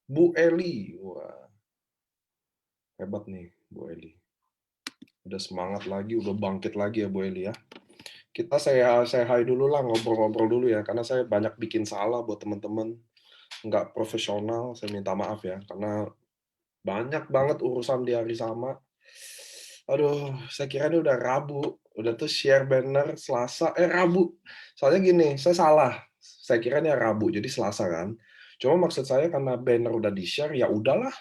Bu Eli. Wah, hebat nih Bu Eli. Udah semangat lagi, udah bangkit lagi ya Bu Eli ya. Kita saya hi dulu lah, ngobrol-ngobrol dulu ya, karena saya banyak bikin salah buat teman-teman. Nggak profesional, saya minta maaf ya, karena banyak banget urusan di hari sama. Aduh, saya kira ini udah Rabu, udah tuh share banner Selasa, Rabu. Soalnya gini, saya salah. Saya kira ini Rabu, jadi Selasa kan. Cuma maksud saya karena banner udah di-share, ya udahlah,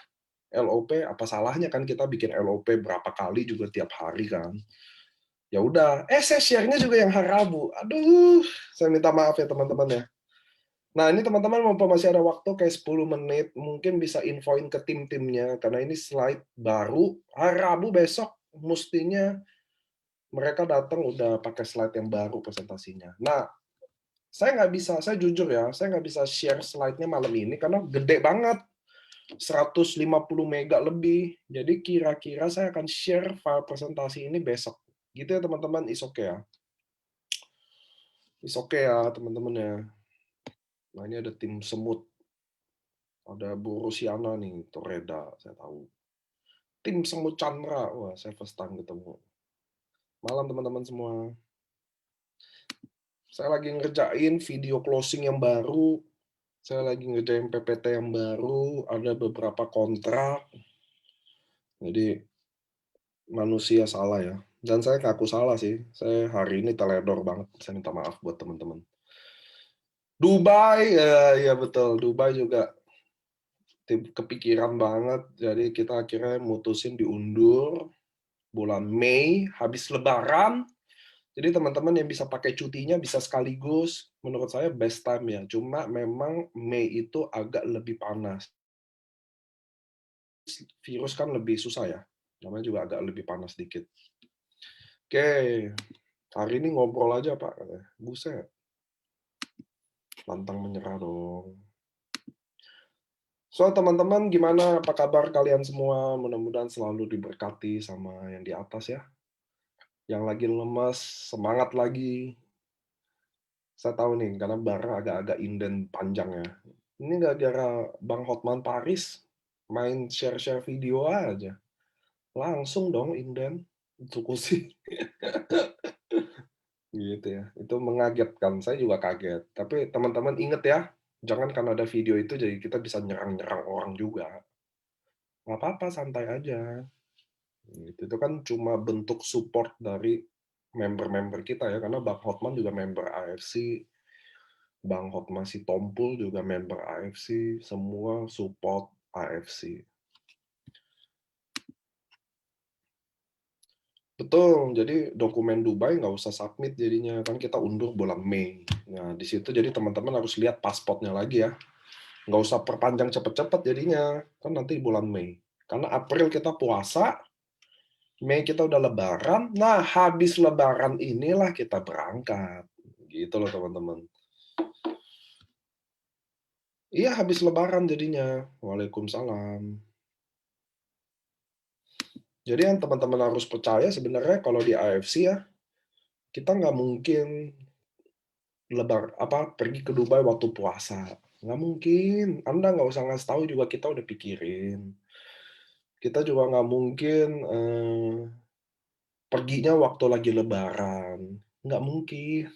LOP apa salahnya kan kita bikin LOP berapa kali juga tiap hari kan. Ya udah, saya share-nya juga yang hari Rabu. Aduh, saya minta maaf ya teman-teman ya. Nah, ini teman-teman mumpung masih ada waktu kayak 10 menit, mungkin bisa infoin ke tim-timnya karena ini slide baru. Hari Rabu besok mestinya mereka datang udah pakai slide yang baru presentasinya. Nah, saya nggak bisa, saya jujur ya, saya nggak bisa share slide-nya malam ini karena gede banget. 150 mega lebih. Jadi kira-kira saya akan share file presentasi ini besok. Gitu ya teman-teman, is okay ya. Is okay ya teman-teman ya. Nah ini ada tim semut. Ada Bu Rusiana nih, Toreda, saya tahu. Tim semut Chandra, wah saya first time ketemu. Malam teman-teman semua. Saya lagi ngerjain video closing yang baru. Saya lagi ngerjain PPT yang baru. Ada beberapa kontrak. Jadi manusia salah ya. Dan saya ngaku salah sih. Saya hari ini teledor banget. Saya minta maaf buat teman-teman. Dubai, ya betul. Dubai juga kepikiran banget. Jadi kita akhirnya mutusin diundur bulan Mei, habis Lebaran. Jadi teman-teman yang bisa pakai cutinya bisa sekaligus. Menurut saya best time ya. Cuma memang Mei itu agak lebih panas. Virus kan lebih susah ya. Namanya juga agak lebih panas dikit. Oke, hari ini ngobrol aja Pak. Buset, pantang menyerah dong. So, teman-teman, gimana? Apa kabar kalian semua? Mudah-mudahan selalu diberkati sama yang di atas ya. Yang lagi lemas, semangat lagi. Saya tahu nih, karena bara agak-agak inden panjang ya. Ini gara-gara Bang Hotman Paris main share-share video aja. Langsung dong inden. Cukup sih. Gitu ya. Itu mengagetkan. Saya juga kaget. Tapi teman-teman inget ya, jangan karena ada video itu jadi kita bisa nyerang-nyerang orang juga. Nggak apa-apa, santai aja. Gitu. Itu kan cuma bentuk support dari member-member kita ya, karena Bang Hotman juga member AFC, Bang Hotman si Tompul juga member AFC, semua support AFC. Betul, jadi dokumen Dubai nggak usah submit jadinya, kan kita undur bulan Mei. Nah, di situ jadi teman-teman harus lihat pasportnya lagi ya. Nggak usah perpanjang cepet-cepet jadinya, kan nanti bulan Mei. Karena April kita puasa, Mei kita udah lebaran, nah habis lebaran inilah kita berangkat. Gitu loh teman-teman. Iya habis lebaran jadinya. Waalaikumsalam. Jadi yang teman-teman harus percaya sebenarnya kalau di AFC ya, kita nggak mungkin pergi ke Dubai waktu puasa. Nggak mungkin. Anda nggak usah ngasih tahu juga kita udah pikirin. Kita juga nggak mungkin perginya waktu lagi lebaran. Nggak mungkin.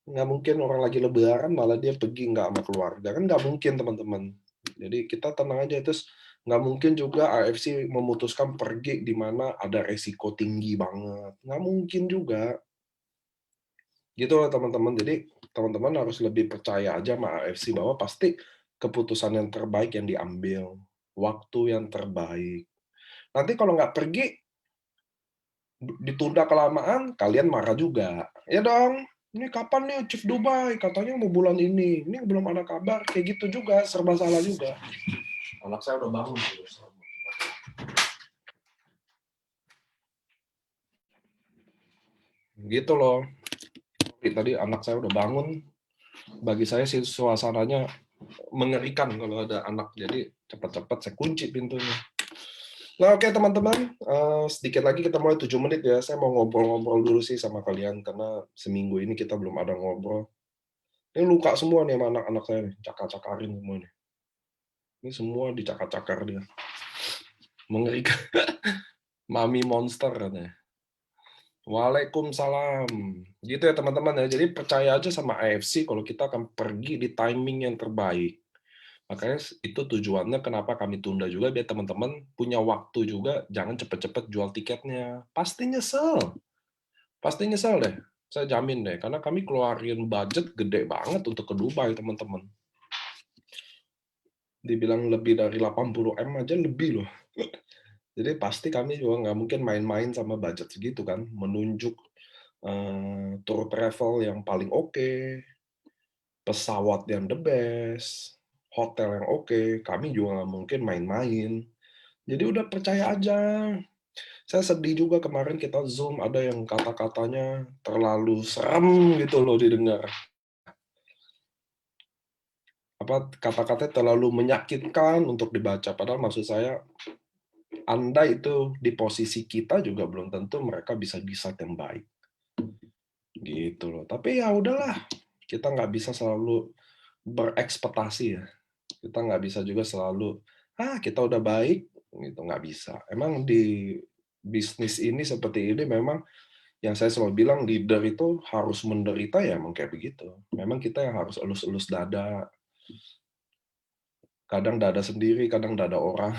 Nggak mungkin orang lagi lebaran malah dia pergi nggak sama keluarga. Kan nggak mungkin, teman-teman. Jadi kita tenang aja. Terus nggak mungkin juga AFC memutuskan pergi di mana ada resiko tinggi banget. Nggak mungkin juga. Gitu loh, teman-teman. Jadi teman-teman harus lebih percaya aja sama AFC bahwa pasti keputusan yang terbaik yang diambil. Waktu yang terbaik. Nanti kalau nggak pergi, ditunda kelamaan, kalian marah juga. Ya dong, ini kapan nih Chief Dubai? Katanya mau bulan ini. Ini belum ada kabar. Kayak gitu juga, serba salah juga. Anak saya udah bangun. Gitu loh. Tadi anak saya udah bangun. Bagi saya sih suasananya mengerikan kalau ada anak. Jadi cepat-cepat saya kunci pintunya. Nah, oke teman-teman, sedikit lagi kita mulai 7 menit ya. Saya mau ngobrol-ngobrol dulu sih sama kalian karena seminggu ini kita belum ada ngobrol. Ini luka semua nih sama anak-anak saya nih, cakar-cakarin semua nih. Ini semua dicakar-cakar dia. Mengerikan. Mami monster katanya. Waalaikumsalam. Gitu ya teman-teman ya. Jadi percaya aja sama AFC kalau kita akan pergi di timing yang terbaik. Makanya itu tujuannya kenapa kami tunda juga, biar teman-teman punya waktu juga, jangan cepet-cepet jual tiketnya. Pasti nyesel. Pasti nyesel deh. Saya jamin deh. Karena kami keluarin budget gede banget untuk ke Dubai, teman-teman. Dibilang lebih dari 80 M aja lebih loh. Jadi pasti kami juga nggak mungkin main-main sama budget segitu kan. Menunjuk tour travel yang paling oke, pesawat yang the best, hotel yang oke, kami juga nggak mungkin main-main. Jadi udah percaya aja. Saya sedih juga kemarin kita Zoom, ada yang kata-katanya terlalu serem gitu loh didengar. Kata-katanya terlalu menyakitkan untuk dibaca. Padahal maksud saya, Anda itu di posisi kita juga belum tentu mereka bisa decide yang baik. Gitu loh. Tapi ya udahlah, kita nggak bisa selalu berekspektasi ya. Kita nggak bisa juga selalu, kita udah baik, gitu, nggak bisa. Emang di bisnis ini seperti ini memang yang saya selalu bilang, leader itu harus menderita ya emang kayak begitu. Memang kita yang harus elus-elus dada. Kadang dada sendiri, kadang dada orang.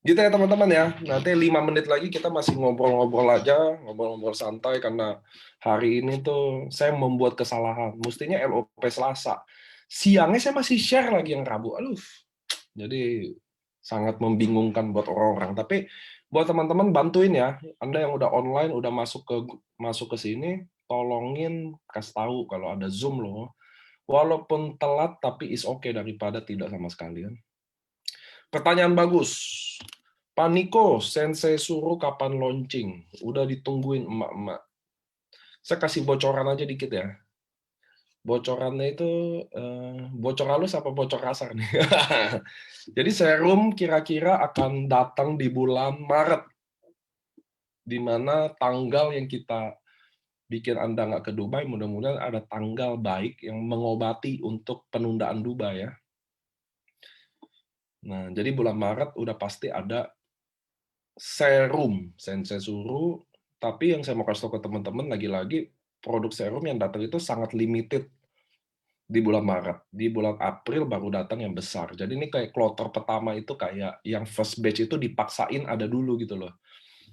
Gitu ya teman-teman ya. Nanti 5 menit lagi kita masih ngobrol-ngobrol aja, ngobrol-ngobrol santai karena hari ini tuh saya membuat kesalahan. Mestinya LOP Selasa. Siangnya saya masih share lagi yang Rabu. Aduh. Jadi sangat membingungkan buat orang-orang. Tapi buat teman-teman bantuin ya. Anda yang udah online, udah masuk ke sini, tolongin kasih tahu kalau ada Zoom loh. Walaupun telat tapi is okay daripada tidak sama sekali. Pertanyaan bagus. Pak Niko, Sensei suruh kapan launching? Udah ditungguin emak-emak. Saya kasih bocoran aja dikit ya. Bocorannya itu bocor halus apa bocor kasar nih? Jadi serum kira-kira akan datang di bulan Maret, di mana tanggal yang kita bikin Anda nggak ke Dubai, mudah-mudahan ada tanggal baik yang mengobati untuk penundaan Dubai ya. Nah, jadi bulan Maret udah pasti ada serum Sensei Suru, tapi yang saya mau kasih tahu ke teman-teman lagi-lagi produk serum yang datang itu sangat limited di bulan Maret. Di bulan April baru datang yang besar. Jadi ini kayak kloter pertama itu kayak yang first batch itu dipaksain ada dulu gitu loh.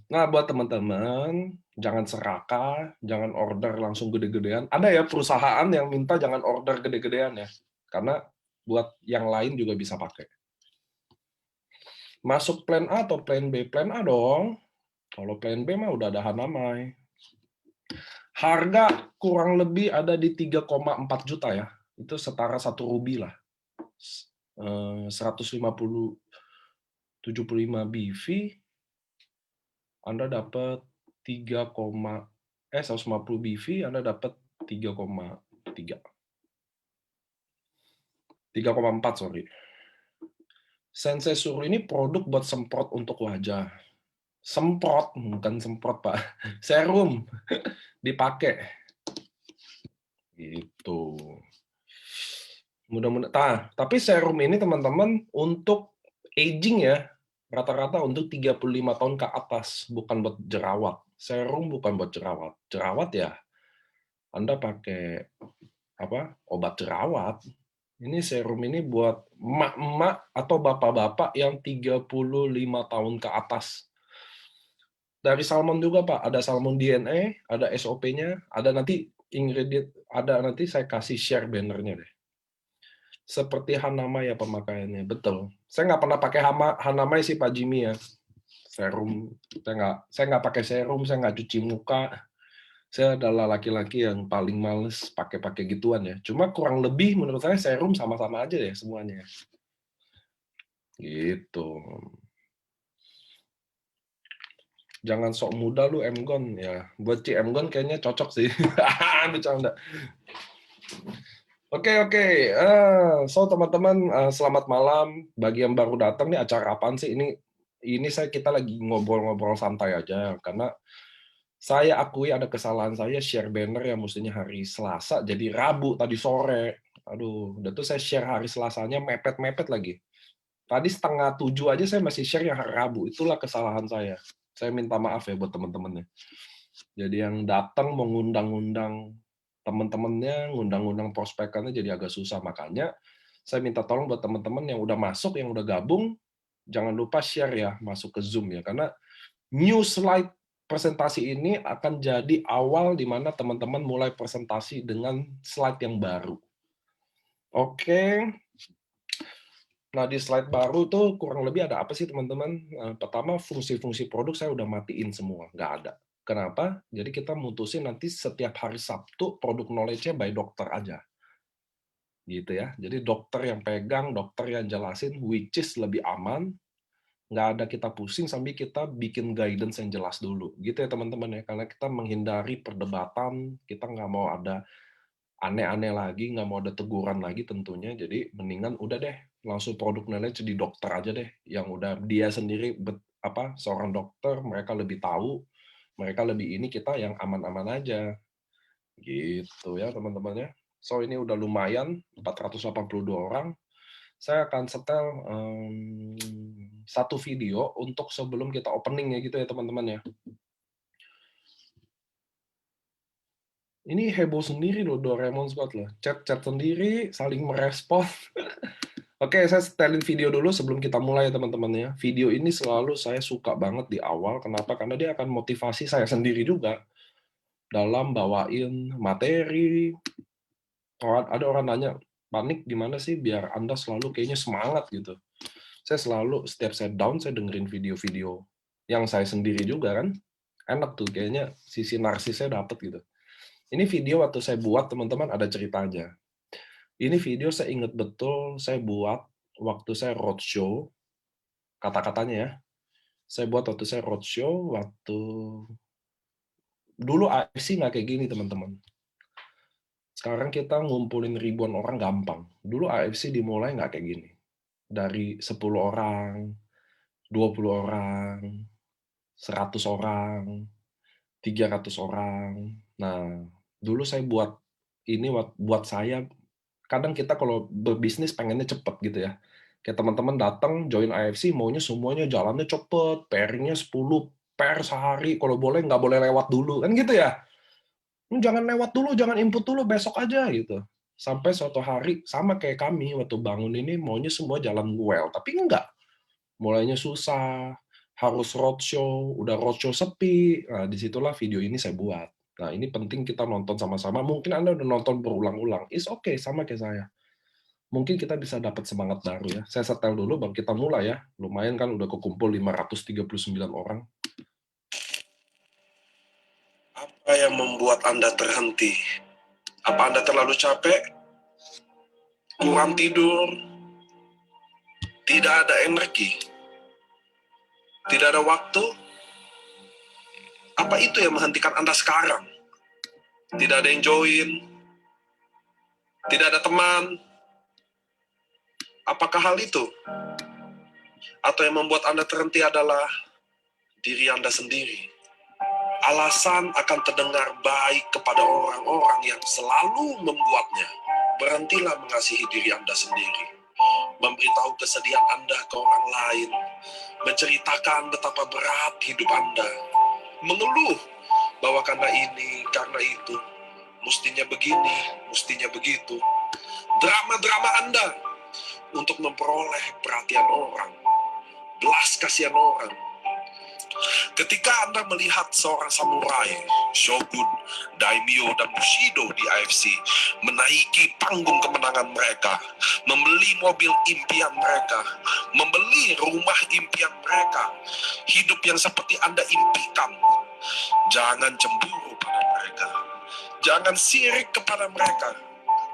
Nah, buat teman-teman, jangan serakah, jangan order langsung gede-gedean. Ada ya perusahaan yang minta jangan order gede-gedean ya. Karena buat yang lain juga bisa pakai. Masuk plan A atau plan B? Plan A dong. Kalau plan B mah udah ada Hanamai. Harga kurang lebih ada di 3,4 juta ya. Itu setara 1 rubi lah. 150 75 BV Anda dapat 150 BV Anda dapat 3,3. 3,4 sorry. Sensei Suru ini produk buat semprot untuk wajah. Semprot, bukan semprot Pak. Serum dipakai. Gitu. Mudah-mudahan. Tapi serum ini teman-teman untuk aging ya, rata-rata untuk 35 tahun ke atas, bukan buat jerawat. Serum bukan buat jerawat. Jerawat ya, Anda pakai obat jerawat. Ini serum ini buat emak-emak atau bapak-bapak yang 35 tahun ke atas. Dari salmon juga Pak, ada salmon DNA, ada SOP-nya, ada nanti ingredient, ada nanti saya kasih share bannernya deh. Seperti Hanamai ya pemakaiannya, betul. Saya nggak pernah pakai Hanamai sih Pak Jimmy ya. Serum, saya nggak pakai serum, saya nggak cuci muka. Saya adalah laki-laki yang paling males pakai gituan ya. Cuma kurang lebih menurut saya serum sama-sama aja ya semuanya. Gitu. Jangan sok muda lu Emgon ya. Buat Ci Emgon kayaknya cocok sih. Bercanda. Oke. So teman-teman, selamat malam. Bagi yang baru datang nih acara apaan sih ini? Ini kita lagi ngobrol-ngobrol santai aja karena saya akui ada kesalahan saya share banner yang mestinya hari Selasa jadi Rabu tadi sore. Aduh, udah tuh saya share hari Selasanya mepet-mepet lagi. Tadi 6:30 aja saya masih share yang hari Rabu, itulah kesalahan saya. Saya minta maaf ya buat teman-temannya. Jadi yang datang mengundang-undang teman-temannya, ngundang-undang prospekannya jadi agak susah. Makanya saya minta tolong buat teman-teman yang udah masuk, yang udah gabung, jangan lupa share ya, masuk ke Zoom ya. Karena new slide presentasi ini akan jadi awal di mana teman-teman mulai presentasi dengan slide yang baru. Oke. Nah, di slide baru tuh kurang lebih ada apa sih teman-teman? Pertama, fungsi-fungsi produk saya udah matiin semua, nggak ada. Kenapa? Jadi kita mutusin nanti setiap hari Sabtu produk knowledge-nya by dokter aja. Gitu ya. Jadi dokter yang pegang, dokter yang jelasin, which is lebih aman, nggak ada kita pusing sambil kita bikin guidance yang jelas dulu. Gitu ya teman-teman ya. Karena kita menghindari perdebatan, kita nggak mau ada aneh-aneh lagi, nggak mau ada teguran lagi tentunya. Jadi mendingan udah deh, langsung produk knowledge di dokter aja deh. Yang udah dia sendiri seorang dokter, mereka lebih tahu, mereka lebih ini, kita yang aman-aman aja. Gitu ya teman-teman ya. So ini udah lumayan, 482 orang. Saya akan setel satu video untuk sebelum kita opening ya gitu ya teman-teman ya. Ini heboh sendiri loh Doraemon Squad loh. Chat-chat sendiri, saling merespon. Oke, saya setelin video dulu sebelum kita mulai ya teman-teman ya. Video ini selalu saya suka banget di awal. Kenapa? Karena dia akan motivasi saya sendiri juga dalam bawain materi. Ada orang nanya, panik gimana sih biar Anda selalu kayaknya semangat gitu. Saya selalu, setiap saya down, saya dengerin video-video yang saya sendiri juga kan. Enak tuh, kayaknya sisi narsisnya dapet gitu. Ini video waktu saya buat, teman-teman, ada ceritanya. Ini video saya ingat betul, saya buat waktu saya roadshow, kata-katanya ya. Saya buat waktu saya roadshow, dulu AFC nggak kayak gini, teman-teman. Sekarang kita ngumpulin ribuan orang gampang. Dulu AFC dimulai nggak kayak gini. Dari 10 orang, 20 orang, 100 orang, 300 orang. Nah, dulu saya buat ini buat saya, kadang kita kalau berbisnis pengennya cepet gitu ya. Kayak teman-teman datang join AFC maunya semuanya jalannya cepet, pairing-nya 10 pair sehari, kalau boleh nggak boleh lewat dulu, kan gitu ya. Jangan lewat dulu, jangan input dulu, besok aja gitu. Sampai suatu hari, sama kayak kami waktu bangun ini maunya semua jalan well, tapi enggak. Mulainya susah, harus roadshow, udah roadshow sepi. Nah, disitulah video ini saya buat. Nah, ini penting kita nonton sama-sama. Mungkin Anda udah nonton berulang-ulang. It's okay, sama kayak saya. Mungkin kita bisa dapat semangat baru ya. Saya setel dulu, baru kita mulai ya. Lumayan kan udah kekumpul 539 orang. Apa yang membuat Anda terhenti? Apa Anda terlalu capek? Kurang tidur? Tidak ada energi? Tidak ada waktu? Apa itu yang menghentikan Anda sekarang? Tidak ada yang join? Tidak ada teman? Apakah hal itu? Atau yang membuat Anda terhenti adalah diri Anda sendiri? Alasan akan terdengar baik kepada orang-orang yang selalu membuatnya. Berhentilah mengasihi diri Anda sendiri. Memberitahu kesedihan Anda ke orang lain. Menceritakan betapa berat hidup Anda. Mengeluh bahwa karena ini, karena itu. Mestinya begini, mestinya begitu. Drama-drama Anda untuk memperoleh perhatian orang. Belas kasihan orang. Ketika Anda melihat seorang samurai, shogun, daimyo, dan bushido di AFC menaiki panggung kemenangan mereka, membeli mobil impian mereka, membeli rumah impian mereka, hidup yang seperti Anda impikan, jangan cemburu pada mereka, jangan sirik kepada mereka,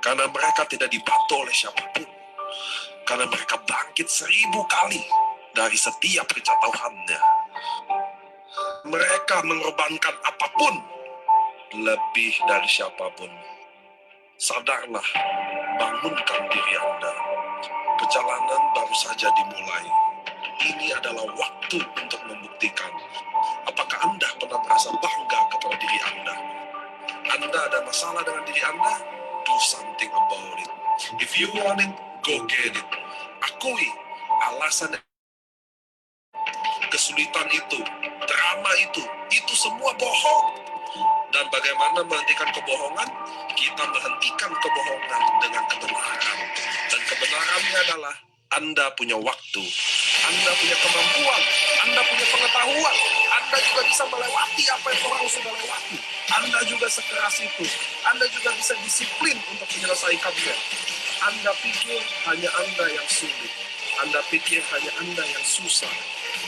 karena mereka tidak dibantu oleh siapapun, karena mereka bangkit 1000 kali dari setiap kejatuhannya. Mereka mengorbankan apapun lebih dari siapapun. Sadarlah, bangunkan diri Anda. Perjalanan baru saja dimulai. Ini adalah waktu untuk membuktikan. Apakah Anda pernah merasa bangga kepada diri Anda? Anda ada masalah dengan diri Anda? Do something about it. If you want it, go get it. Akui alasan kesulitan itu, drama itu semua bohong. Dan bagaimana menghentikan kebohongan? Kita menghentikan kebohongan dengan kebenaran. Dan kebenarannya adalah Anda punya waktu, Anda punya kemampuan, Anda punya pengetahuan, Anda juga bisa melewati apa yang orang sudah lewati. Anda juga sekeras itu, Anda juga bisa disiplin untuk menyelesaikannya. Anda pikir hanya Anda yang sulit, Anda pikir hanya Anda yang susah.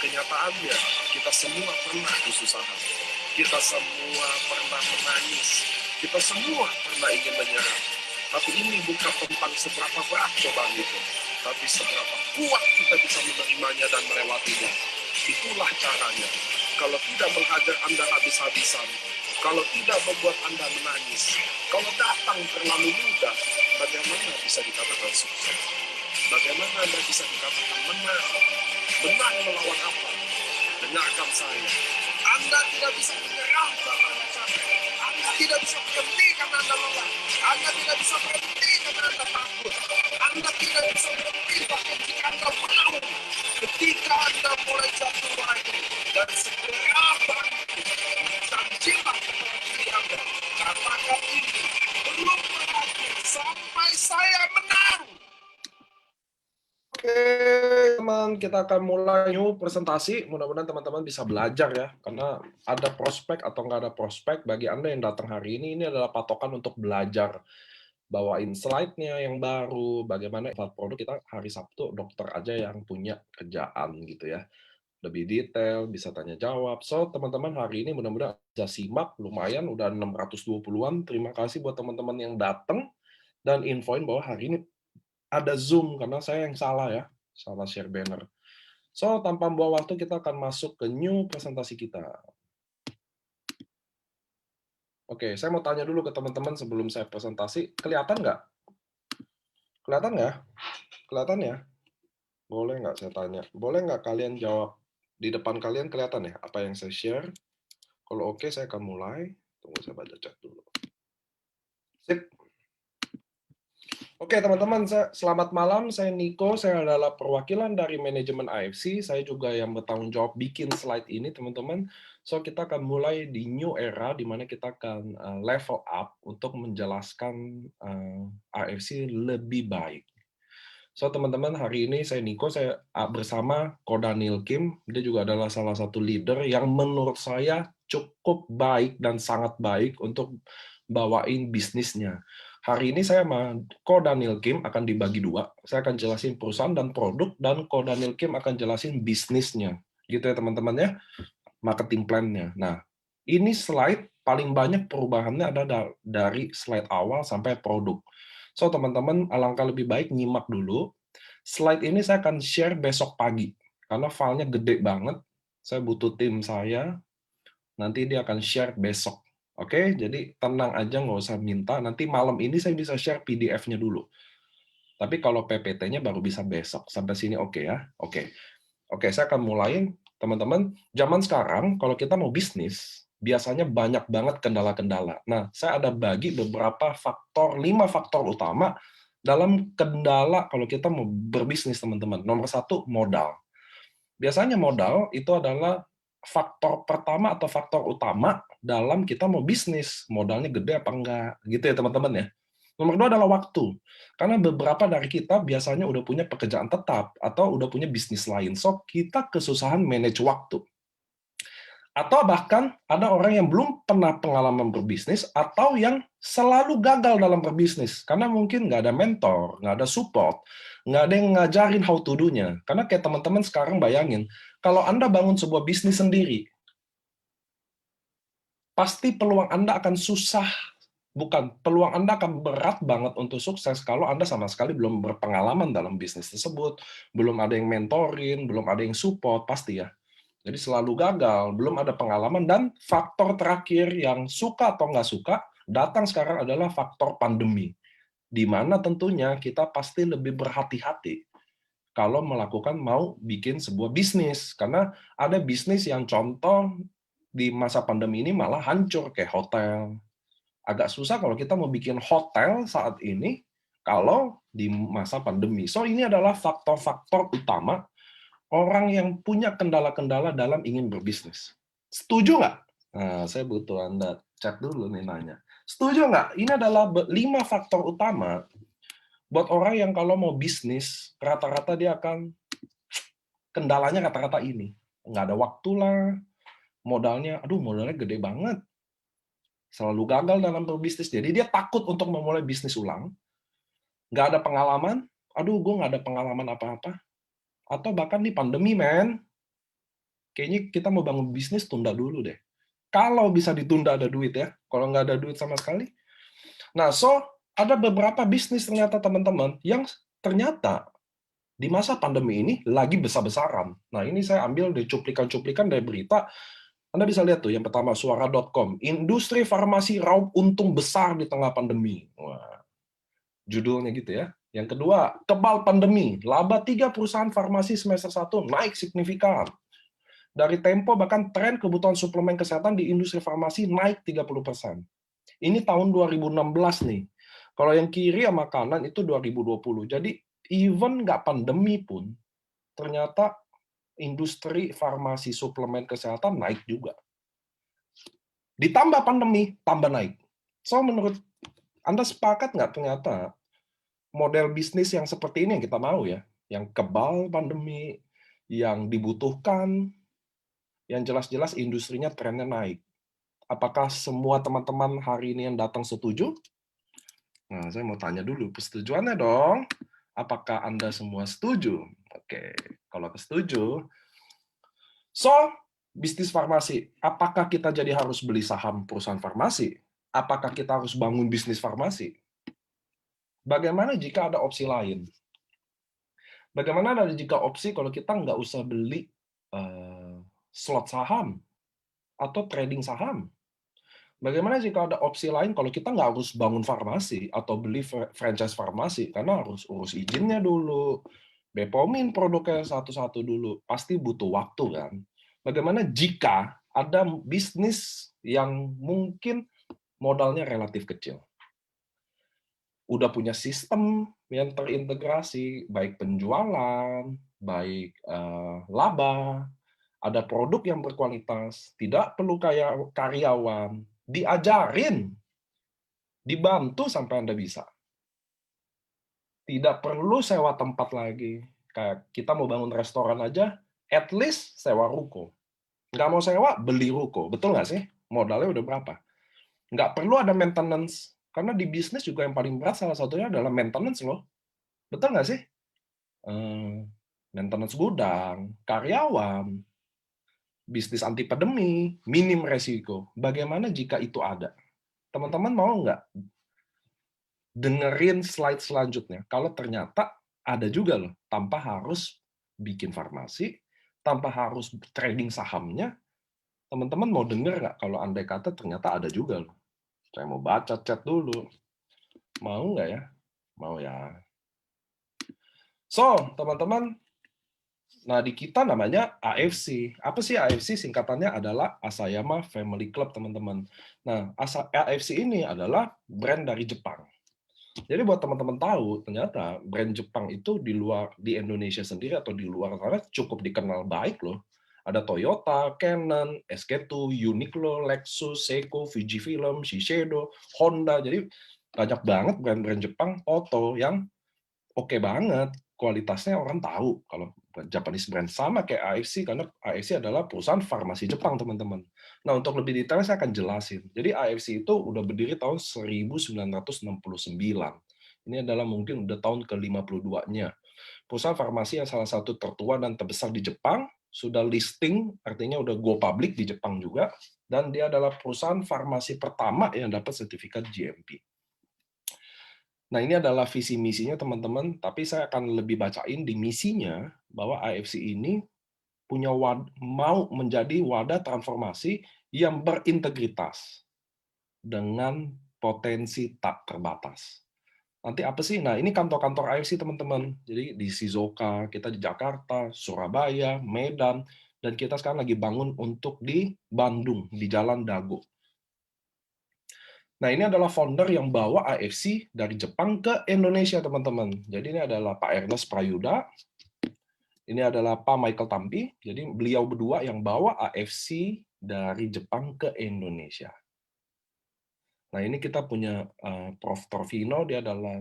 Kenyataannya, kita semua pernah kesusahan. Kita semua pernah menangis. Kita semua pernah ingin menyerah. Tapi ini bukan tentang seberapa berat cobaan itu, tapi seberapa kuat kita bisa menerimanya dan melewatinya. Itulah caranya. Kalau tidak menghajar Anda habis-habisan, kalau tidak membuat Anda menangis, kalau datang terlalu mudah, bagaimana bisa dikatakan sukses? Bagaimana Anda bisa dikatakan menang? Menang melawan apa? Dengarkan saya. Anda tidak bisa menyerah karena Anda capek. Anda tidak bisa berhenti karena Anda lelah. Anda tidak bisa berhenti karena Anda takut. Anda tidak bisa berhenti bahkan jika Anda mau. Ketika Anda mulai jatuh lagi dan segera bangkit, janjilah kepada diri Anda. Katakan ini, belum berakhir sampai saya menang. Oke, teman, kita akan mulai new presentasi. Mudah-mudahan teman-teman bisa belajar ya, karena ada prospek atau nggak ada prospek bagi Anda yang datang hari ini adalah patokan untuk belajar. Bawain slide-nya yang baru, bagaimana produk kita hari Sabtu, dokter aja yang punya kerjaan gitu ya. Lebih detail, bisa tanya jawab. So, teman-teman hari ini mudah-mudahan bisa simak, lumayan, udah 620-an. Terima kasih buat teman-teman yang datang, dan infoin bahwa hari ini ada Zoom, karena saya yang salah ya, salah share banner. So, tanpa membuang waktu, kita akan masuk ke new presentasi kita. Oke, saya mau tanya dulu ke teman-teman sebelum saya presentasi, kelihatan nggak? Kelihatan nggak? Kelihatan ya? Boleh nggak saya tanya? Boleh nggak kalian jawab? Di depan kalian kelihatan ya, apa yang saya share? Kalau oke, saya akan mulai. Tunggu, saya baca chat dulu. Sip. Oke teman-teman, selamat malam. Saya Niko, saya adalah perwakilan dari manajemen AFC. Saya juga yang bertanggung jawab bikin slide ini, teman-teman. So, kita akan mulai di new era, di mana kita akan level up untuk menjelaskan AFC lebih baik. So, teman-teman, hari ini saya Niko, saya bersama Kodanil Kim. Dia juga adalah salah satu leader yang menurut saya cukup baik dan sangat baik untuk bawain bisnisnya. Hari ini saya sama Kodanil Kim akan dibagi dua. Saya akan jelasin perusahaan dan produk, dan Kodanil Kim akan jelasin bisnisnya. Gitu ya teman-teman ya, marketing plan-nya. Nah, ini slide paling banyak perubahannya ada dari slide awal sampai produk. So, teman-teman, alangkah lebih baik nyimak dulu. Slide ini saya akan share besok pagi, karena filenya gede banget. Saya butuh tim saya, nanti dia akan share besok. Oke, jadi tenang aja, nggak usah minta. Nanti malam ini saya bisa share PDF-nya dulu. Tapi kalau PPT-nya baru bisa besok. Sampai sini oke ya? Oke. Oke, saya akan mulai. Teman-teman, zaman sekarang kalau kita mau bisnis, biasanya banyak banget kendala-kendala. Nah, saya ada bagi beberapa faktor, 5 faktor utama dalam kendala kalau kita mau berbisnis, teman-teman. Nomor satu, modal. Biasanya modal itu adalah faktor pertama atau faktor utama dalam kita mau bisnis. Modalnya gede apa enggak, gitu ya teman-teman ya. Nomor dua adalah waktu. Karena beberapa dari kita biasanya udah punya pekerjaan tetap atau udah punya bisnis lain. So, kita kesusahan manage waktu. Atau bahkan ada orang yang belum pernah pengalaman berbisnis atau yang selalu gagal dalam berbisnis. Karena mungkin nggak ada mentor, nggak ada support, nggak ada yang ngajarin how to do-nya. Karena kayak teman-teman sekarang bayangin, kalau Anda bangun sebuah bisnis sendiri, pasti peluang Anda akan susah. Bukan, peluang Anda akan berat banget untuk sukses kalau Anda sama sekali belum berpengalaman dalam bisnis tersebut, belum ada yang mentorin, belum ada yang support, pasti ya. Jadi selalu gagal, belum ada pengalaman, dan faktor terakhir yang suka atau nggak suka, datang sekarang adalah faktor pandemi. Di mana tentunya kita pasti lebih berhati-hati kalau mau bikin sebuah bisnis. Karena ada bisnis yang contoh di masa pandemi ini malah hancur, kayak hotel. Agak susah kalau kita mau bikin hotel saat ini, kalau di masa pandemi. So, ini adalah faktor-faktor utama orang yang punya kendala-kendala dalam ingin berbisnis. Setuju nggak? Nah, saya butuh Anda chat dulu nih nanya. Setuju nggak? Ini adalah 5 faktor utama buat orang yang kalau mau bisnis, rata-rata dia akan kendalanya rata-rata ini. Nggak ada waktu lah, modalnya gede banget. Selalu gagal dalam berbisnis. Jadi dia takut untuk memulai bisnis ulang. Nggak ada pengalaman. Gue nggak ada pengalaman apa-apa. Atau bahkan di pandemi, men. Kayaknya kita mau bangun bisnis, tunda dulu deh. Kalau bisa ditunda ada duit ya. Kalau nggak ada duit sama sekali. Nah, ada beberapa bisnis ternyata teman-teman yang ternyata di masa pandemi ini lagi besar-besaran. Nah, ini saya ambil dari cuplikan-cuplikan dari berita. Anda bisa lihat tuh, yang pertama suara.com, industri farmasi raup untung besar di tengah pandemi. Wah, judulnya gitu ya. Yang kedua, kebal pandemi, laba 3 perusahaan farmasi semester 1 naik signifikan. Dari Tempo bahkan tren kebutuhan suplemen kesehatan di industri farmasi naik 30%. Ini tahun 2016 nih. Kalau yang kiri sama kanan itu 2020. Jadi even nggak pandemi pun, ternyata industri farmasi suplemen kesehatan naik juga. Ditambah pandemi, tambah naik. So, menurut Anda sepakat nggak ternyata model bisnis yang seperti ini yang kita mau ya? Yang kebal pandemi, yang dibutuhkan, yang jelas-jelas industrinya trennya naik. Apakah semua teman-teman hari ini yang datang setuju? Nah, saya mau tanya dulu persetujuannya dong. Apakah Anda semua setuju? Oke, kalau setuju. So, bisnis farmasi. Apakah kita jadi harus beli saham perusahaan farmasi? Apakah kita harus bangun bisnis farmasi? Bagaimana jika ada opsi lain? Bagaimana jika opsi kalau kita nggak usah beli slot saham atau trading saham? Bagaimana jika ada opsi lain kalau kita nggak harus bangun farmasi atau beli franchise farmasi, karena harus urus izinnya dulu, BPOM-in produknya satu-satu dulu, pasti butuh waktu kan. Bagaimana jika ada bisnis yang mungkin modalnya relatif kecil? Udah punya sistem yang terintegrasi, baik penjualan, baik laba, ada produk yang berkualitas, tidak perlu karyawan, diajarin, dibantu sampai Anda bisa. Tidak perlu sewa tempat lagi. Kayak kita mau bangun restoran aja, at least sewa ruko. Nggak mau sewa, beli ruko. Betul nggak sih? Modalnya udah berapa? Nggak perlu ada maintenance. Karena di bisnis juga yang paling berat salah satunya adalah maintenance loh. Betul nggak sih? Maintenance gudang, karyawan, bisnis anti pandemi, minim resiko. Bagaimana jika itu ada? Teman-teman mau nggak dengerin slide selanjutnya? Kalau ternyata ada juga loh, tanpa harus bikin farmasi, tanpa harus trading sahamnya, teman-teman mau denger nggak kalau andai kata ternyata ada juga loh? Saya mau baca chat dulu. Mau nggak ya? Mau ya. So, teman-teman, nah di kita namanya AFC. Apa sih AFC? Singkatannya adalah Asayama Family Club, teman-teman. Nah, AFC ini adalah brand dari Jepang. Jadi buat teman-teman tahu, ternyata brand Jepang itu di Indonesia sendiri atau di luar sana cukup dikenal baik loh. Ada Toyota, Canon, SK2, Uniqlo, Lexus, Seiko, Fujifilm, Shiseido, Honda. Jadi banyak banget brand-brand Jepang auto yang oke banget. Kualitasnya orang tahu kalau Japanese brand, sama kayak AFC, karena AFC adalah perusahaan farmasi Jepang, teman-teman. Nah, untuk lebih detail saya akan jelasin. Jadi AFC itu udah berdiri tahun 1969. Ini adalah mungkin udah tahun ke-52-nya. Perusahaan farmasi yang salah satu tertua dan terbesar di Jepang, sudah listing, artinya udah go public di Jepang juga, dan dia adalah perusahaan farmasi pertama yang dapat sertifikat GMP. Nah, ini adalah visi misinya, teman-teman, tapi saya akan lebih bacain di misinya bahwa AFC ini mau menjadi wadah transformasi yang berintegritas dengan potensi tak terbatas. Nanti apa sih? Nah, ini kantor-kantor AFC, teman-teman. Jadi di Shizuoka, kita di Jakarta, Surabaya, Medan, dan kita sekarang lagi bangun untuk di Bandung, di Jalan Dago. Nah, ini adalah founder yang bawa AFC dari Jepang ke Indonesia, teman-teman. Jadi ini adalah Pak Ernest Prayuda, ini adalah Pak Michael Tampi. Jadi beliau berdua yang bawa AFC dari Jepang ke Indonesia. Nah, ini kita punya Prof. Torvino, dia adalah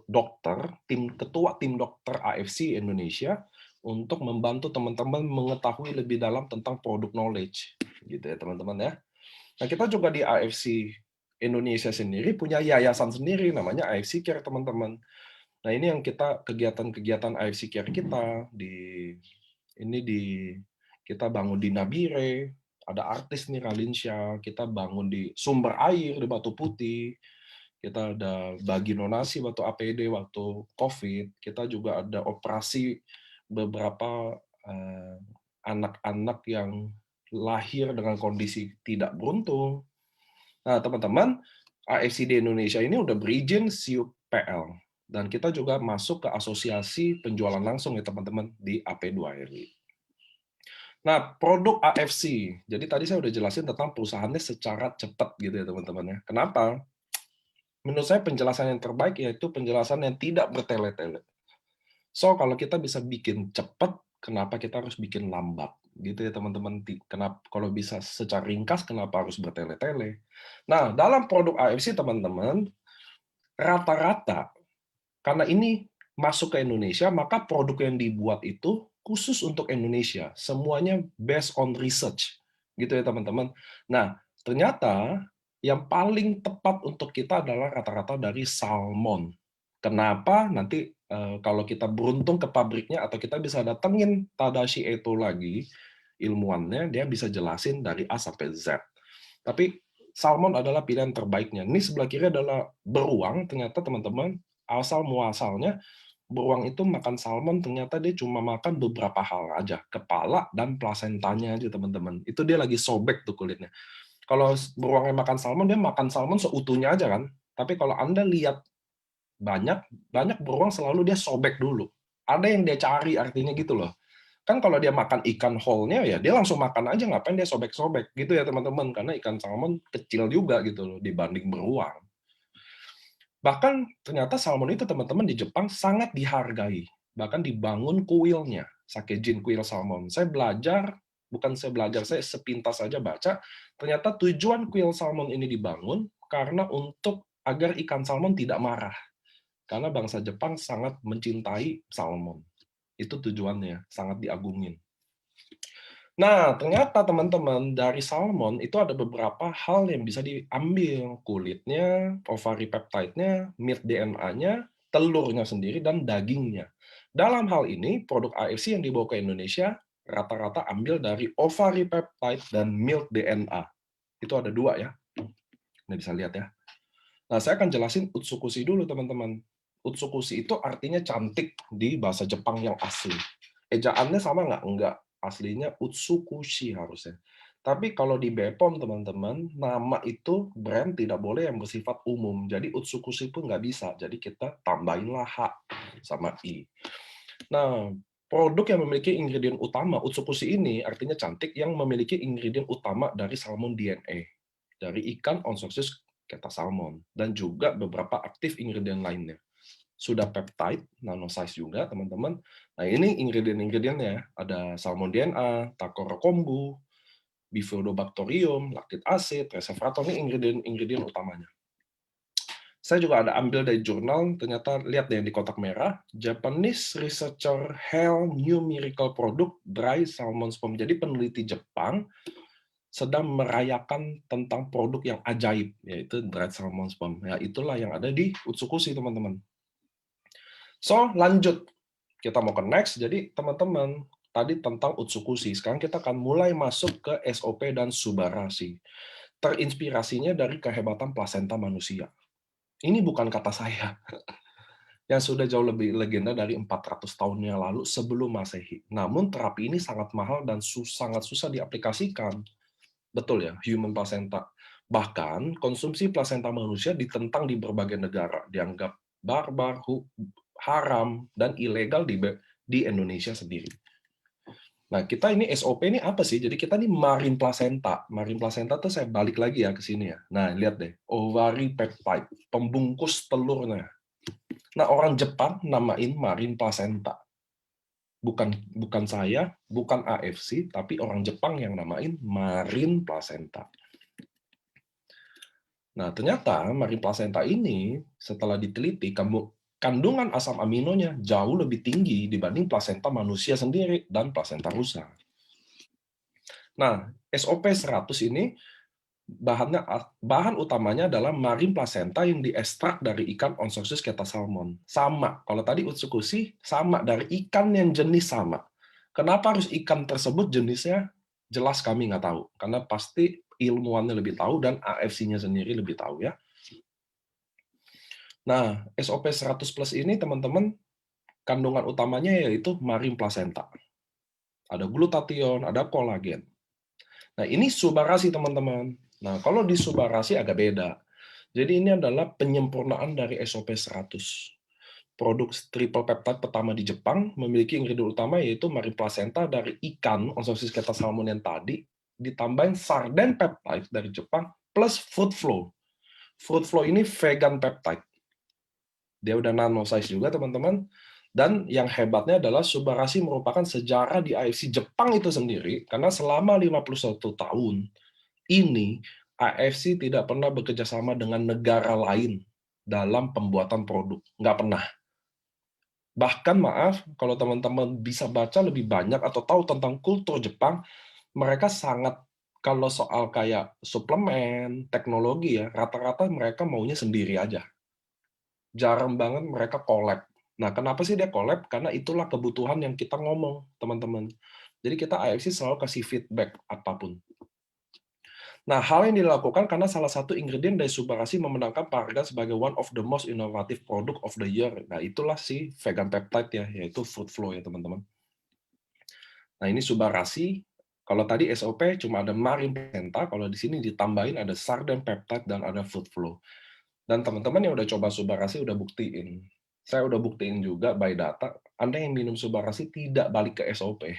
dokter, ketua tim dokter AFC Indonesia, untuk membantu teman-teman mengetahui lebih dalam tentang produk knowledge, gitu ya teman-teman ya. Nah, kita juga di AFC Indonesia sendiri punya yayasan sendiri namanya AFC Care, teman-teman. Nah, ini yang kegiatan-kegiatan AFC Care kita kita bangun di Nabire, ada artis nih Ralinsya, kita bangun di Sumber Air di Batu Putih, kita ada bagi donasi waktu APD, waktu COVID, kita juga ada operasi beberapa anak-anak yang lahir dengan kondisi tidak beruntung. Nah, teman-teman, AFC di Indonesia ini udah berizin CUPL, dan kita juga masuk ke asosiasi penjualan langsung ya teman-teman di AP2RI. Nah, produk AFC. Jadi tadi saya udah jelasin tentang perusahaannya secara cepat gitu ya teman-teman ya. Kenapa? Menurut saya penjelasan yang terbaik yaitu penjelasan yang tidak bertele-tele. So, kalau kita bisa bikin cepat, kenapa kita harus bikin lambat? Gitu ya teman-teman. Kenapa kalau bisa secara ringkas, kenapa harus bertele-tele? Nah, dalam produk AFC teman-teman, rata-rata karena ini masuk ke Indonesia, maka produk yang dibuat itu khusus untuk Indonesia. Semuanya based on research. Gitu ya teman-teman. Nah, ternyata yang paling tepat untuk kita adalah rata-rata dari salmon. Kenapa? Nanti kalau kita beruntung ke pabriknya atau kita bisa datengin Tadashi Eto lagi, ilmuannya, dia bisa jelasin dari A sampai Z. Tapi salmon adalah pilihan terbaiknya. Ini sebelah kiri adalah beruang, ternyata teman-teman, asal muasalnya beruang itu makan salmon, ternyata dia cuma makan beberapa hal aja, kepala dan plasentanya aja teman-teman. Itu dia lagi sobek tuh kulitnya. Kalau beruangnya makan salmon, dia makan salmon seutuhnya aja kan. Tapi kalau Anda lihat banyak beruang selalu dia sobek dulu. Ada yang dia cari, artinya gitu loh. Kan kalau dia makan ikan whole-nya ya dia langsung makan aja, ngapain dia sobek-sobek gitu ya teman-teman, karena ikan salmon kecil juga gitu loh dibanding beruang. Bahkan ternyata salmon itu teman-teman di Jepang sangat dihargai, bahkan dibangun kuilnya, Sakejin kuil salmon. Saya sepintas saja baca, ternyata tujuan kuil salmon ini dibangun karena agar ikan salmon tidak marah. Karena bangsa Jepang sangat mencintai salmon. Itu tujuannya, sangat diagungin. Nah, ternyata teman-teman, dari salmon itu ada beberapa hal yang bisa diambil. Kulitnya, ovari peptide-nya, milk DNA-nya, telurnya sendiri, dan dagingnya. Dalam hal ini, produk AFC yang dibawa ke Indonesia rata-rata ambil dari ovari peptide dan milk DNA. Itu ada dua ya. Anda bisa lihat ya. Nah, saya akan jelasin Utsukushi dulu, teman-teman. Utsukushi itu artinya cantik di bahasa Jepang yang asli. Ejaannya sama nggak? Enggak. Aslinya Utsukushi harusnya. Tapi kalau di Bepom, teman-teman, nama itu brand tidak boleh yang bersifat umum. Jadi Utsukushi pun nggak bisa. Jadi kita tambahinlah H sama I. Nah, produk yang memiliki ingredient utama, Utsukushi ini artinya cantik, yang memiliki ingredient utama dari salmon DNA. Dari ikan Onsoxys keta salmon. Dan juga beberapa aktif ingredient lainnya. Sudah peptide, nanosize juga, teman-teman. Nah, ini ingredient-ingredientnya. Ada salmon DNA, Takoro kombu, Bifidobacterium, lactic acid, resveratrol, ini ingredient utamanya. Saya juga ada ambil dari jurnal, ternyata lihat deh yang di kotak merah, Japanese Researcher Hail New Miracle Product Dry Salmon Sperm. Jadi peneliti Jepang sedang merayakan tentang produk yang ajaib, yaitu dried salmon sperm. Ya, itulah yang ada di Utsukushi, teman-teman. So, lanjut. Kita mau ke next. Jadi, teman-teman, tadi tentang Utsukushi. Sekarang kita akan mulai masuk ke SOP dan Subarashi. Terinspirasinya dari kehebatan plasenta manusia. Ini bukan kata saya. Yang sudah jauh lebih legenda dari 400 tahun yang lalu sebelum Masehi. Namun, terapi ini sangat mahal dan sangat susah diaplikasikan. Betul ya, human placenta. Bahkan konsumsi plasenta manusia ditentang di berbagai negara, dianggap barbar, haram, dan ilegal di Indonesia sendiri. Nah, kita ini SOP ini apa sih? Jadi kita ini marine placenta. Marine placenta tuh saya balik lagi ya ke sini ya. Nah, lihat deh. Ovary peptide, pembungkus telurnya. Nah, orang Jepang namain marine placenta. Bukan saya, bukan AFC, tapi orang Jepang yang namain marine placenta. Nah, ternyata marine placenta ini setelah diteliti kandungan asam aminonya jauh lebih tinggi dibanding plasenta manusia sendiri dan plasenta rusa. Nah, SOP 100 ini bahan utamanya adalah marine placenta yang diekstrak dari ikan Onsorsus ketasalmon. Sama, kalau tadi utsukushi sama dari ikan yang jenis sama. Kenapa harus ikan tersebut jenisnya? Jelas kami nggak tahu, karena pasti ilmuwannya lebih tahu dan AFC-nya sendiri lebih tahu ya. Nah, SOP 100 plus ini teman-teman kandungan utamanya yaitu marine placenta. Ada glutathione, ada kolagen. Nah, ini subarasi teman-teman. Nah, kalau di subarasi agak beda. Jadi ini adalah penyempurnaan dari SOP 100. Produk triple peptide pertama di Jepang memiliki ingredient utama yaitu marine placenta dari ikan Onsorsus ketasalmon yang tadi, ditambahin sarden peptide dari Jepang plus fruit flow. Fruit flow ini vegan peptide. Dia udah nano size juga teman-teman. Dan yang hebatnya adalah Subarasi merupakan sejarah di AFC Jepang itu sendiri, karena selama 51 tahun ini AFC tidak pernah bekerja sama dengan negara lain dalam pembuatan produk. Nggak pernah. Bahkan maaf, kalau teman-teman bisa baca lebih banyak atau tahu tentang kultur Jepang, mereka sangat, kalau soal kayak suplemen, teknologi ya, rata-rata mereka maunya sendiri aja. Jarang banget mereka collab. Nah, kenapa sih dia collab? Karena itulah kebutuhan yang kita ngomong, teman-teman. Jadi kita AFC selalu kasih feedback apapun. Nah, hal yang dilakukan karena salah satu ingredient dari Subarasi memenangkan penghargaan sebagai one of the most innovative product of the year. Nah, itulah si vegan peptide ya, yaitu fruit flow ya, teman-teman. Nah, ini Subarasi. Kalau tadi SOP cuma ada marine placenta, kalau di sini ditambahin ada sarden peptide dan ada fruit flow. Dan teman-teman yang udah coba Subarasi udah buktiin. Saya udah buktiin juga by data, Anda yang minum Subarasi tidak balik ke SOP.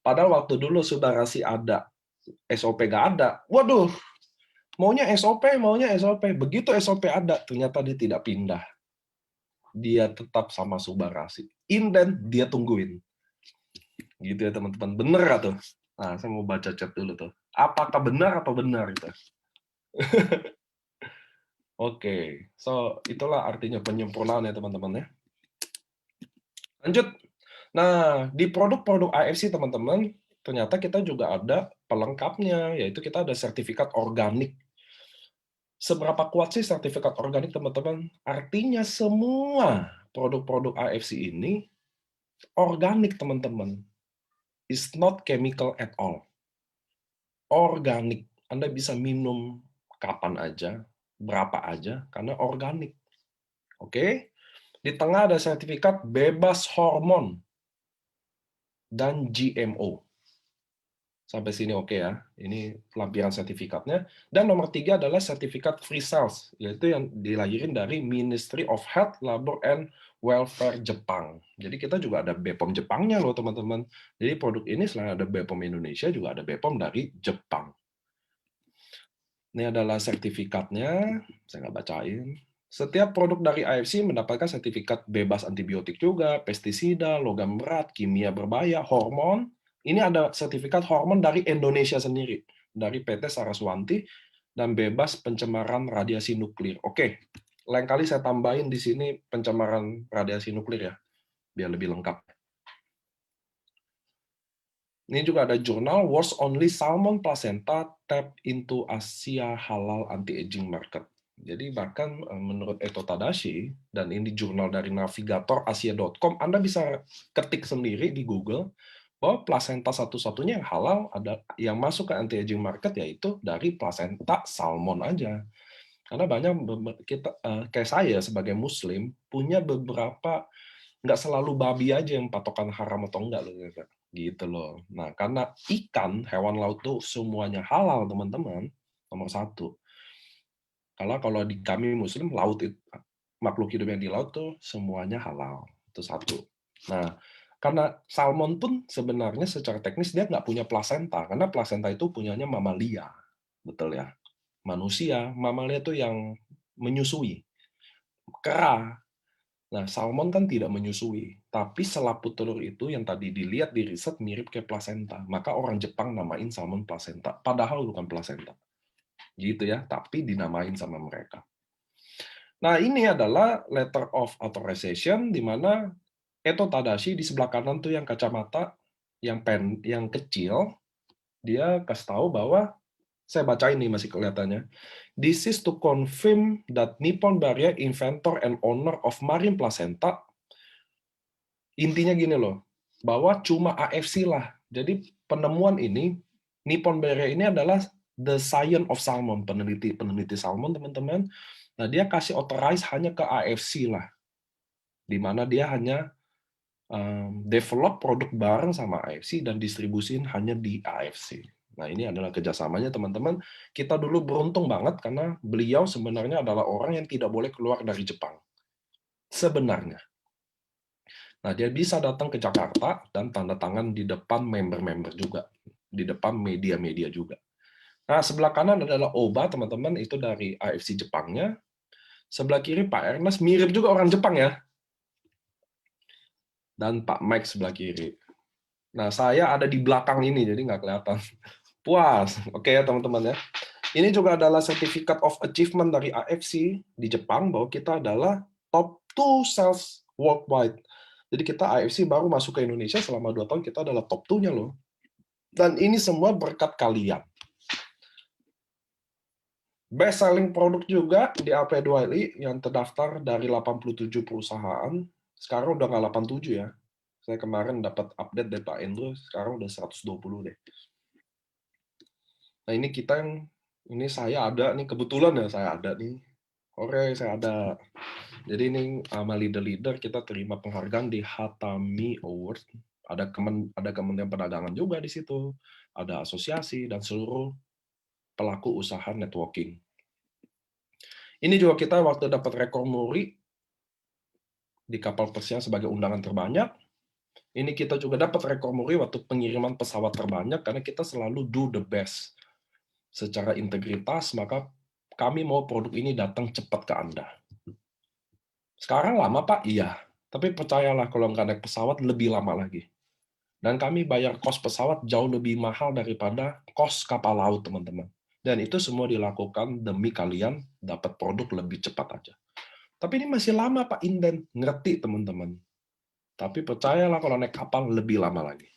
Padahal waktu dulu Subarasi ada, SOP nggak ada. Waduh, maunya SOP, maunya SOP. Begitu SOP ada, ternyata dia tidak pindah. Dia tetap sama Subarasi. Inden, dia tungguin. Gitu ya teman-teman. Bener nggak tuh? Nah, saya mau baca chat dulu tuh. Apakah benar atau benar itu? Oke, so itulah artinya penyempurnaan ya teman-teman ya. Lanjut. Nah, di produk-produk AFC teman-teman, ternyata kita juga ada pelengkapnya, yaitu kita ada sertifikat organik. Seberapa kuat sih sertifikat organik teman-teman? Artinya semua produk-produk AFC ini organik teman-teman. It's not chemical at all. Organik. Anda bisa minum kapan aja, berapa aja, karena organik. Oke? Di tengah ada sertifikat bebas hormon dan GMO. Sampai sini oke ya. Ini lampiran sertifikatnya. Dan nomor 3 adalah sertifikat free cells, yaitu yang dilahirin dari Ministry of Health, Labor and Welfare Jepang. Jadi kita juga ada BPOM Jepangnya loh teman-teman. Jadi produk ini selain ada BPOM Indonesia, juga ada BPOM dari Jepang. Ini adalah sertifikatnya, saya nggak bacain. Setiap produk dari AFC mendapatkan sertifikat bebas antibiotik juga, pestisida, logam berat, kimia berbahaya, hormon. Ini ada sertifikat hormon dari Indonesia sendiri, dari PT Saraswanti, dan bebas pencemaran radiasi nuklir. Oke, lain kali saya tambahin di sini pencemaran radiasi nuklir ya, biar lebih lengkap. Ini juga ada jurnal World's Only Salmon Placenta Tap into Asia Halal Anti-Aging Market. Jadi bahkan menurut Eto Tadashi, dan ini jurnal dari navigatorasia.com, Anda bisa ketik sendiri di Google, bahwa plasenta satu-satunya yang halal ada yang masuk ke anti-aging market yaitu dari plasenta salmon aja. Karena banyak kita kayak saya sebagai muslim punya beberapa, nggak selalu babi aja yang patokan haram atau enggak loh gitu loh. Nah, karena ikan, hewan laut tuh semuanya halal teman-teman, nomor satu. Kalau di kami muslim, laut itu makhluk hidup yang di laut tuh semuanya halal, itu satu. Nah, Karena salmon pun sebenarnya secara teknis dia nggak punya plasenta, karena plasenta itu punyanya mamalia, betul ya? Manusia, mamalia itu yang menyusui, kera. Nah, salmon kan tidak menyusui, tapi selaput telur itu yang tadi dilihat di riset mirip kayak plasenta. Maka orang Jepang namain salmon plasenta, padahal bukan plasenta. Gitu ya, tapi dinamain sama mereka. Nah, ini adalah letter of authorization, di mana Eto Tadashi di sebelah kanan tuh yang kacamata, yang kecil, dia kasih tahu bahwa, saya baca ini masih kelihatannya, this is to confirm that Nippon Barrier inventor and owner of marine placenta. Intinya gini loh, bahwa cuma AFC lah. Jadi penemuan ini, Nippon Barrier ini adalah the science of salmon, peneliti salmon teman-teman. Nah, dia kasih authorize hanya ke AFC lah, di mana dia hanya develop produk bareng sama AFC dan distribusin hanya di AFC. Nah, ini adalah kerjasamanya teman-teman. Kita dulu beruntung banget karena beliau sebenarnya adalah orang yang tidak boleh keluar dari Jepang. Sebenarnya. Nah, dia bisa datang ke Jakarta dan tanda tangan di depan member-member juga. Di depan media-media juga. Nah, sebelah kanan adalah Oba, teman-teman. Itu dari AFC Jepangnya. Sebelah kiri Pak Ernest, mirip juga orang Jepang ya. Dan Pak Mike sebelah kiri. Nah, saya ada di belakang ini, jadi nggak kelihatan. Puas. Oke ya, teman-teman ya. Ini juga adalah Certificate of Achievement dari AFC di Jepang, bahwa kita adalah top 2 sales worldwide. Jadi kita AFC baru masuk ke Indonesia selama 2 tahun, kita adalah top 2-nya loh. Dan ini semua berkat kalian. Best selling produk juga di AP2LI yang terdaftar dari 87 perusahaan. Sekarang udah nggak 87 ya. Saya kemarin dapat update dari Pak Endro, sekarang udah 120 deh. Nah, ini kita yang, ini saya ada nih, kebetulan ya saya ada nih. Oke, saya ada. Jadi ini sama leader-leader kita terima penghargaan di Hatami Award. Ada Kementerian Perdagangan juga di situ. Ada asosiasi dan seluruh pelaku usaha networking. Ini juga kita waktu dapat rekor muri di kapal pesiar sebagai undangan terbanyak. Ini kita juga dapat rekor muri waktu pengiriman pesawat terbanyak karena kita selalu do the best. Secara integritas, maka kami mau produk ini datang cepat ke Anda. Sekarang lama, Pak? Iya. Tapi percayalah, kalau nggak naik pesawat, lebih lama lagi. Dan kami bayar kos pesawat jauh lebih mahal daripada kos kapal laut, teman-teman. Dan itu semua dilakukan demi kalian dapat produk lebih cepat aja. Tapi ini masih lama, Pak Inden. Ngerti, teman-teman. Tapi percayalah, kalau naik kapal, lebih lama lagi.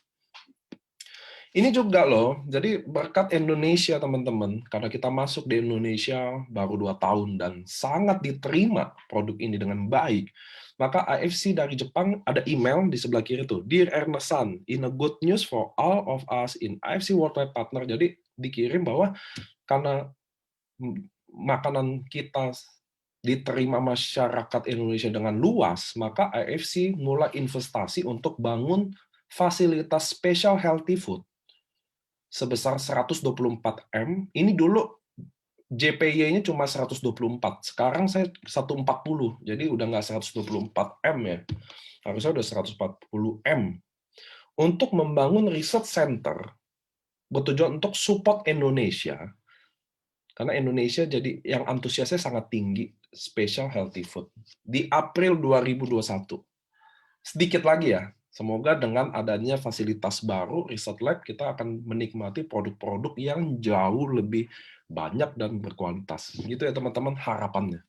Ini juga loh, jadi berkat Indonesia teman-teman, karena kita masuk di Indonesia baru 2 tahun dan sangat diterima produk ini dengan baik, maka AFC dari Jepang ada email di sebelah kiri tuh, Dear Ernest-san, in a good news for all of us in AFC Worldwide Partner, jadi dikirim bahwa karena makanan kita diterima masyarakat Indonesia dengan luas, maka AFC mulai investasi untuk bangun fasilitas special healthy food sebesar 124 M. Ini dulu JPY-nya cuma 124. Sekarang saya 140. Jadi udah nggak 124 M ya. Harusnya udah 140 M. Untuk membangun research center bertujuan untuk support Indonesia. Karena Indonesia jadi yang antusiasnya sangat tinggi special healthy food. Di April 2021. Sedikit lagi ya. Semoga dengan adanya fasilitas baru, Research Lab, kita akan menikmati produk-produk yang jauh lebih banyak dan berkualitas. Gitu ya teman-teman harapannya.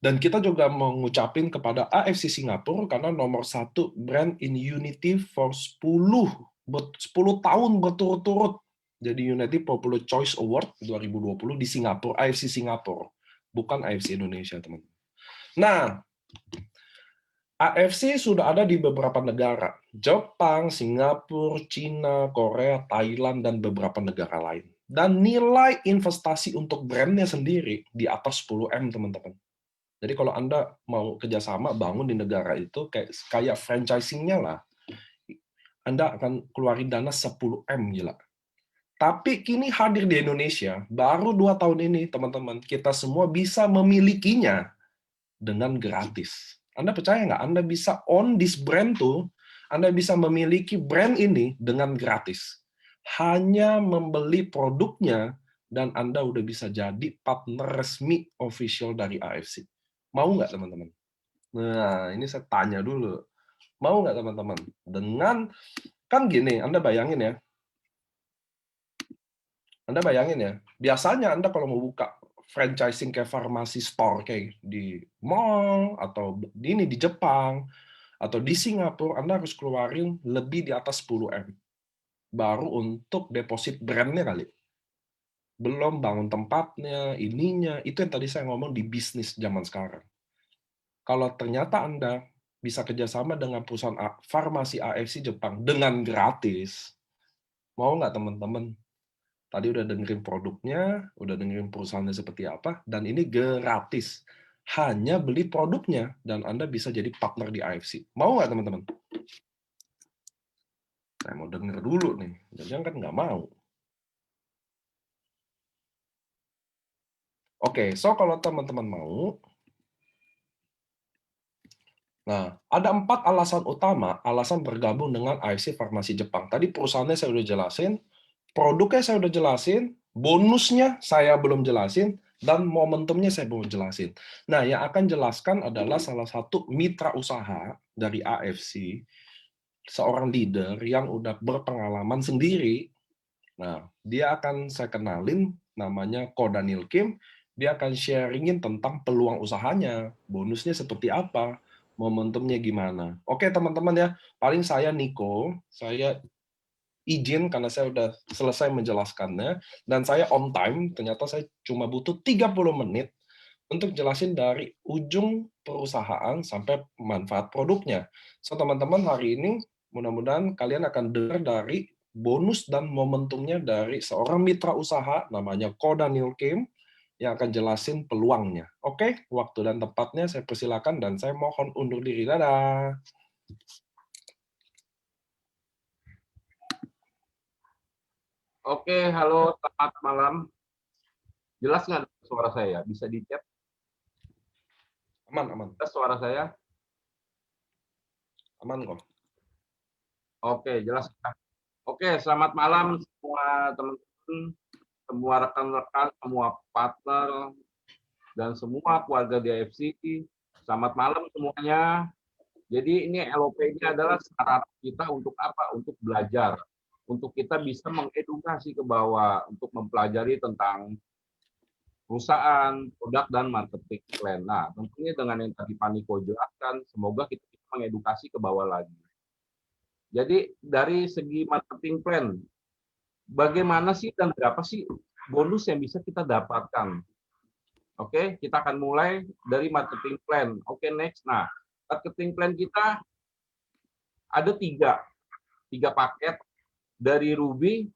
Dan kita juga mengucapin kepada AFC Singapura karena nomor 1 brand in Unity for 10 tahun berturut-turut. Jadi Unity Popular Choice Award 2020 di Singapura, AFC Singapura. Bukan AFC Indonesia, teman-teman. Nah, AFC sudah ada di beberapa negara, Jepang, Singapura, Cina, Korea, Thailand, dan beberapa negara lain. Dan nilai investasi untuk brandnya sendiri di atas 10M, teman-teman. Jadi kalau Anda mau kerjasama bangun di negara itu, kayak franchising-nya lah, Anda akan keluarin dana 10M, gila. Tapi kini hadir di Indonesia, baru 2 tahun ini, teman-teman, kita semua bisa memilikinya dengan gratis. Anda percaya nggak? Anda bisa own this brand tuh, Anda bisa memiliki brand ini dengan gratis. Hanya membeli produknya, dan Anda udah bisa jadi partner resmi official dari AFC. Mau nggak teman-teman? Nah, ini saya tanya dulu. Mau nggak teman-teman? Kan gini, Anda bayangin ya, biasanya Anda kalau mau buka franchising kayak farmasi store kayak di mall atau di Jepang atau di Singapura, Anda harus keluarin lebih di atas 10M baru untuk deposit brandnya kali. Belum bangun tempatnya, ininya, itu yang tadi saya ngomong di bisnis zaman sekarang. Kalau ternyata Anda bisa kerjasama dengan perusahaan farmasi AFC Jepang dengan gratis, mau nggak teman-teman? Tadi udah dengerin produknya, udah dengerin perusahaannya seperti apa, dan ini gratis. Hanya beli produknya, dan Anda bisa jadi partner di AFC. Mau nggak teman-teman? Saya mau denger dulu nih. Jangan kan nggak mau. Oke, so kalau teman-teman mau, nah, ada 4 alasan utama, alasan bergabung dengan AFC Farmasi Jepang. Tadi perusahaannya saya udah jelasin, produknya saya udah jelasin, bonusnya saya belum jelasin, dan momentumnya saya belum jelasin. Nah, yang akan jelaskan adalah salah satu mitra usaha dari AFC, seorang leader yang udah berpengalaman sendiri. Nah, dia akan saya kenalin, namanya Ko Daniel Kim. Dia akan sharingin tentang peluang usahanya, bonusnya seperti apa, momentumnya gimana. Oke, teman-teman ya, paling saya Niko, saya izin karena saya udah selesai menjelaskannya, dan saya on time, ternyata saya cuma butuh 30 menit untuk jelasin dari ujung perusahaan sampai manfaat produknya. So, teman-teman, hari ini mudah-mudahan kalian akan dengar dari bonus dan momentumnya dari seorang mitra usaha namanya Ko Daniel Kim yang akan jelasin peluangnya. Oke, waktu dan tempatnya saya persilakan dan saya mohon undur diri. Dadah. Oke, halo, selamat malam. Jelas nggak suara saya? Bisa dicek Aman, aman. suara saya? Aman kok. Oke, jelas. Oke, selamat malam semua teman-teman, semua rekan-rekan, semua partner, dan semua keluarga DFC. Selamat malam semuanya. Jadi ini LOP-nya adalah sarana kita untuk apa? Untuk belajar. Untuk kita bisa mengedukasi ke bawah, untuk mempelajari tentang perusahaan, produk, dan marketing plan. Nah, tentunya dengan yang tadi Pak Niko jelaskan, semoga kita bisa mengedukasi ke bawah lagi. Jadi dari segi marketing plan, bagaimana sih dan berapa sih bonus yang bisa kita dapatkan? Oke, kita akan mulai dari marketing plan. Oke, next. Nah, marketing plan kita ada tiga paket dari Ruby,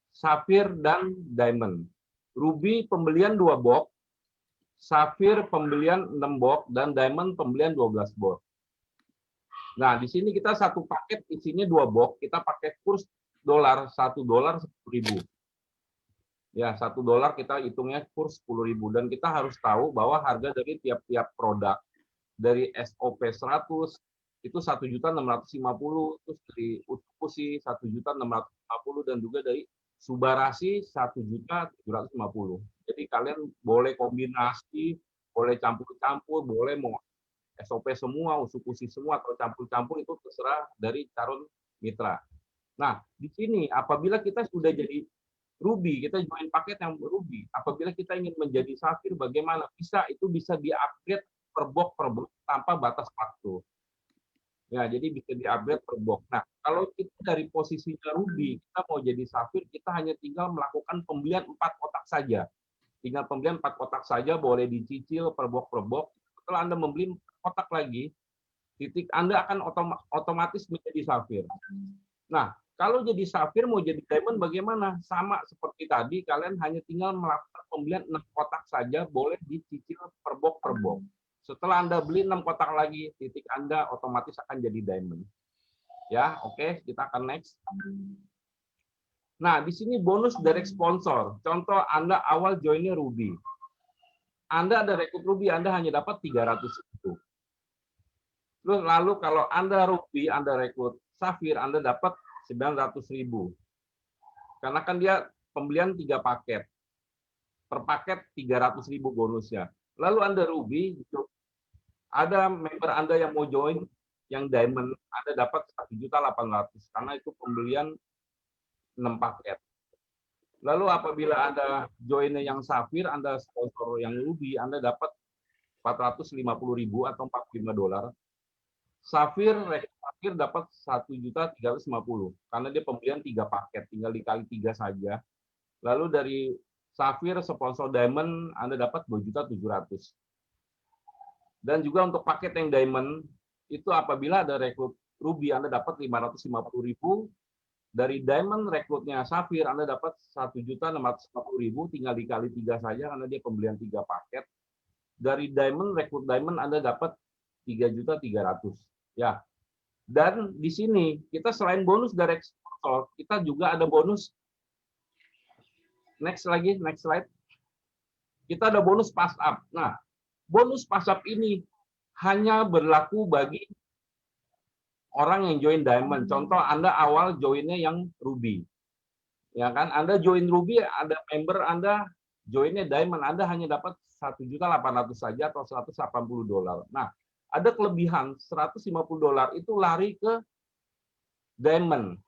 Sapphire, dan Diamond. Ruby pembelian 2 box, Sapphire pembelian 6 box, dan Diamond pembelian 12 box. Nah, di sini kita satu paket isinya 2 box, kita pakai kurs dolar, $1 10.000. Ya, $1 kita hitungnya kurs 10.000, dan kita harus tahu bahwa harga dari tiap-tiap produk dari SOP 100 itu 1.650.000, terus dari Utsukushi 1.650.000, dan juga dari Subarashi 1.750.000. Jadi kalian boleh kombinasi, boleh campur-campur, boleh mau SOP semua, Utsukushi semua, atau campur-campur, itu terserah dari calon mitra. Nah, di sini apabila kita sudah jadi Ruby, kita join paket yang Ruby. Apabila kita ingin menjadi Sapphire, bagaimana? Itu bisa di-upgrade per box tanpa batas waktu. Ya, jadi bisa di-upgrade per box. Nah, kalau kita dari posisinya Ruby, kita mau jadi Sapphire, kita hanya tinggal melakukan pembelian 4 kotak saja. Tinggal pembelian 4 kotak saja, boleh dicicil per box. Setelah Anda membeli 4 kotak lagi, Anda akan otomatis menjadi Sapphire. Nah, kalau jadi Sapphire mau jadi Diamond bagaimana? Sama seperti tadi, kalian hanya tinggal melakukan pembelian 6 kotak saja, boleh dicicil per box. Setelah Anda beli 6 kotak lagi, Anda otomatis akan jadi Diamond. Ya, oke, kita akan next. Nah, di sini bonus direct sponsor. Contoh Anda awal joinnya Ruby. Anda ada rekrut Ruby, Anda hanya dapat 300 itu. Terus lalu kalau Anda Ruby, Anda rekrut Safir, Anda dapat 900.000. Karena kan dia pembelian 3 paket. Per paket 300.000 bonusnya. Lalu Anda Ruby, ada member Anda yang mau join yang Diamond, Anda dapat 1.800.000 karena itu pembelian 6 paket. Lalu apabila Anda joinnya yang Safir, Anda sponsor yang Ruby, Anda dapat 450.000 atau $45. Safir dapat 1.350.000 karena dia pembelian 3 paket, tinggal dikali 3 saja. Lalu dari Safir sponsor Diamond Anda dapat 2.700.000. Dan juga untuk paket yang Diamond itu apabila ada rekrut Ruby Anda dapat 550.000. Dari Diamond rekrutnya Safir Anda dapat 1.650.000, tinggal dikali 3 saja karena dia pembelian 3 paket. Dari Diamond rekrut Diamond Anda dapat 3.300.000. Ya. Dan di sini kita selain bonus dari sponsor, kita juga ada bonus. Next slide. Kita ada bonus pass up. Nah, bonus pass up ini hanya berlaku bagi orang yang join Diamond. Contoh Anda awal joinnya yang Ruby. Ya kan? Anda join Ruby, ada member Anda joinnya Diamond, Anda hanya dapat 1.800.000 saja atau $180. Nah, ada kelebihan $150 itu lari ke Diamond.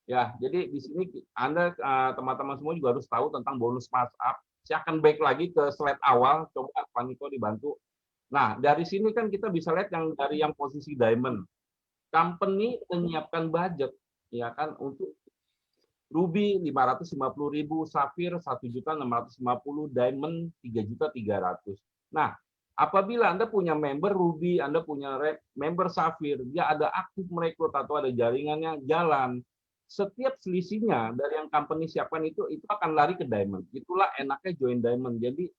Ya, jadi di sini Anda teman-teman semua juga harus tahu tentang bonus pass up. Saya akan back lagi ke slide awal, coba Pak Niko dibantu. Nah, dari sini kan kita bisa lihat yang dari yang posisi Diamond. Company menyiapkan budget ya kan untuk Ruby 550.000, Safir 1.650.000, Diamond 3.300.000. Nah, apabila Anda punya member Ruby, Anda punya member Safir, dia ada aktif merekrut atau ada jaringannya jalan, setiap selisihnya dari yang company siapkan itu akan lari ke Diamond. Itulah enaknya join Diamond. Jadi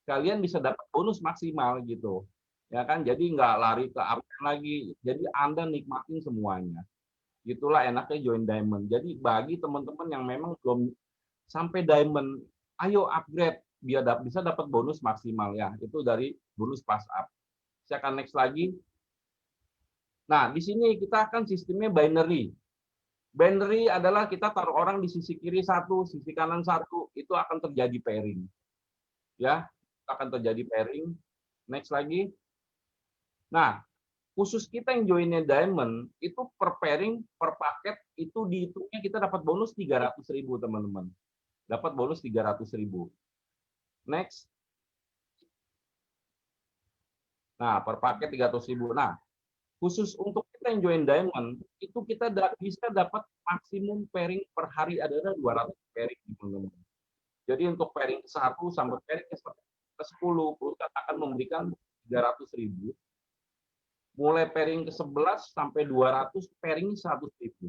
kalian bisa dapat bonus maksimal gitu. Ya kan? Jadi nggak lari ke upgrade lagi. Jadi Anda nikmatin semuanya. Itulah enaknya join Diamond. Jadi bagi teman-teman yang memang belum sampai Diamond, ayo upgrade biar bisa dapat bonus maksimal ya. Itu dari bonus pass up. Saya akan next lagi. Nah, di sini kita akan sistemnya binary. Binary adalah kita taruh orang di sisi kiri satu, sisi kanan satu, itu akan terjadi pairing. Ya, akan terjadi pairing. Next lagi. Nah, khusus kita yang joinnya Diamond, itu per pairing, per paket, itu dihitungnya kita dapat bonus 300.000, teman-teman. Dapat bonus 300.000. Next. Nah, per paket 300.000. Nah, khusus untuk kita yang join Diamond, itu kita bisa dapat maksimum pairing per hari adalah 200 pairing, teman-teman. Jadi untuk pairing ke-1 sampai pairing ke-10, perusahaan akan memberikan 300.000. Mulai pairing ke-11 sampai 200, pairing 100.000.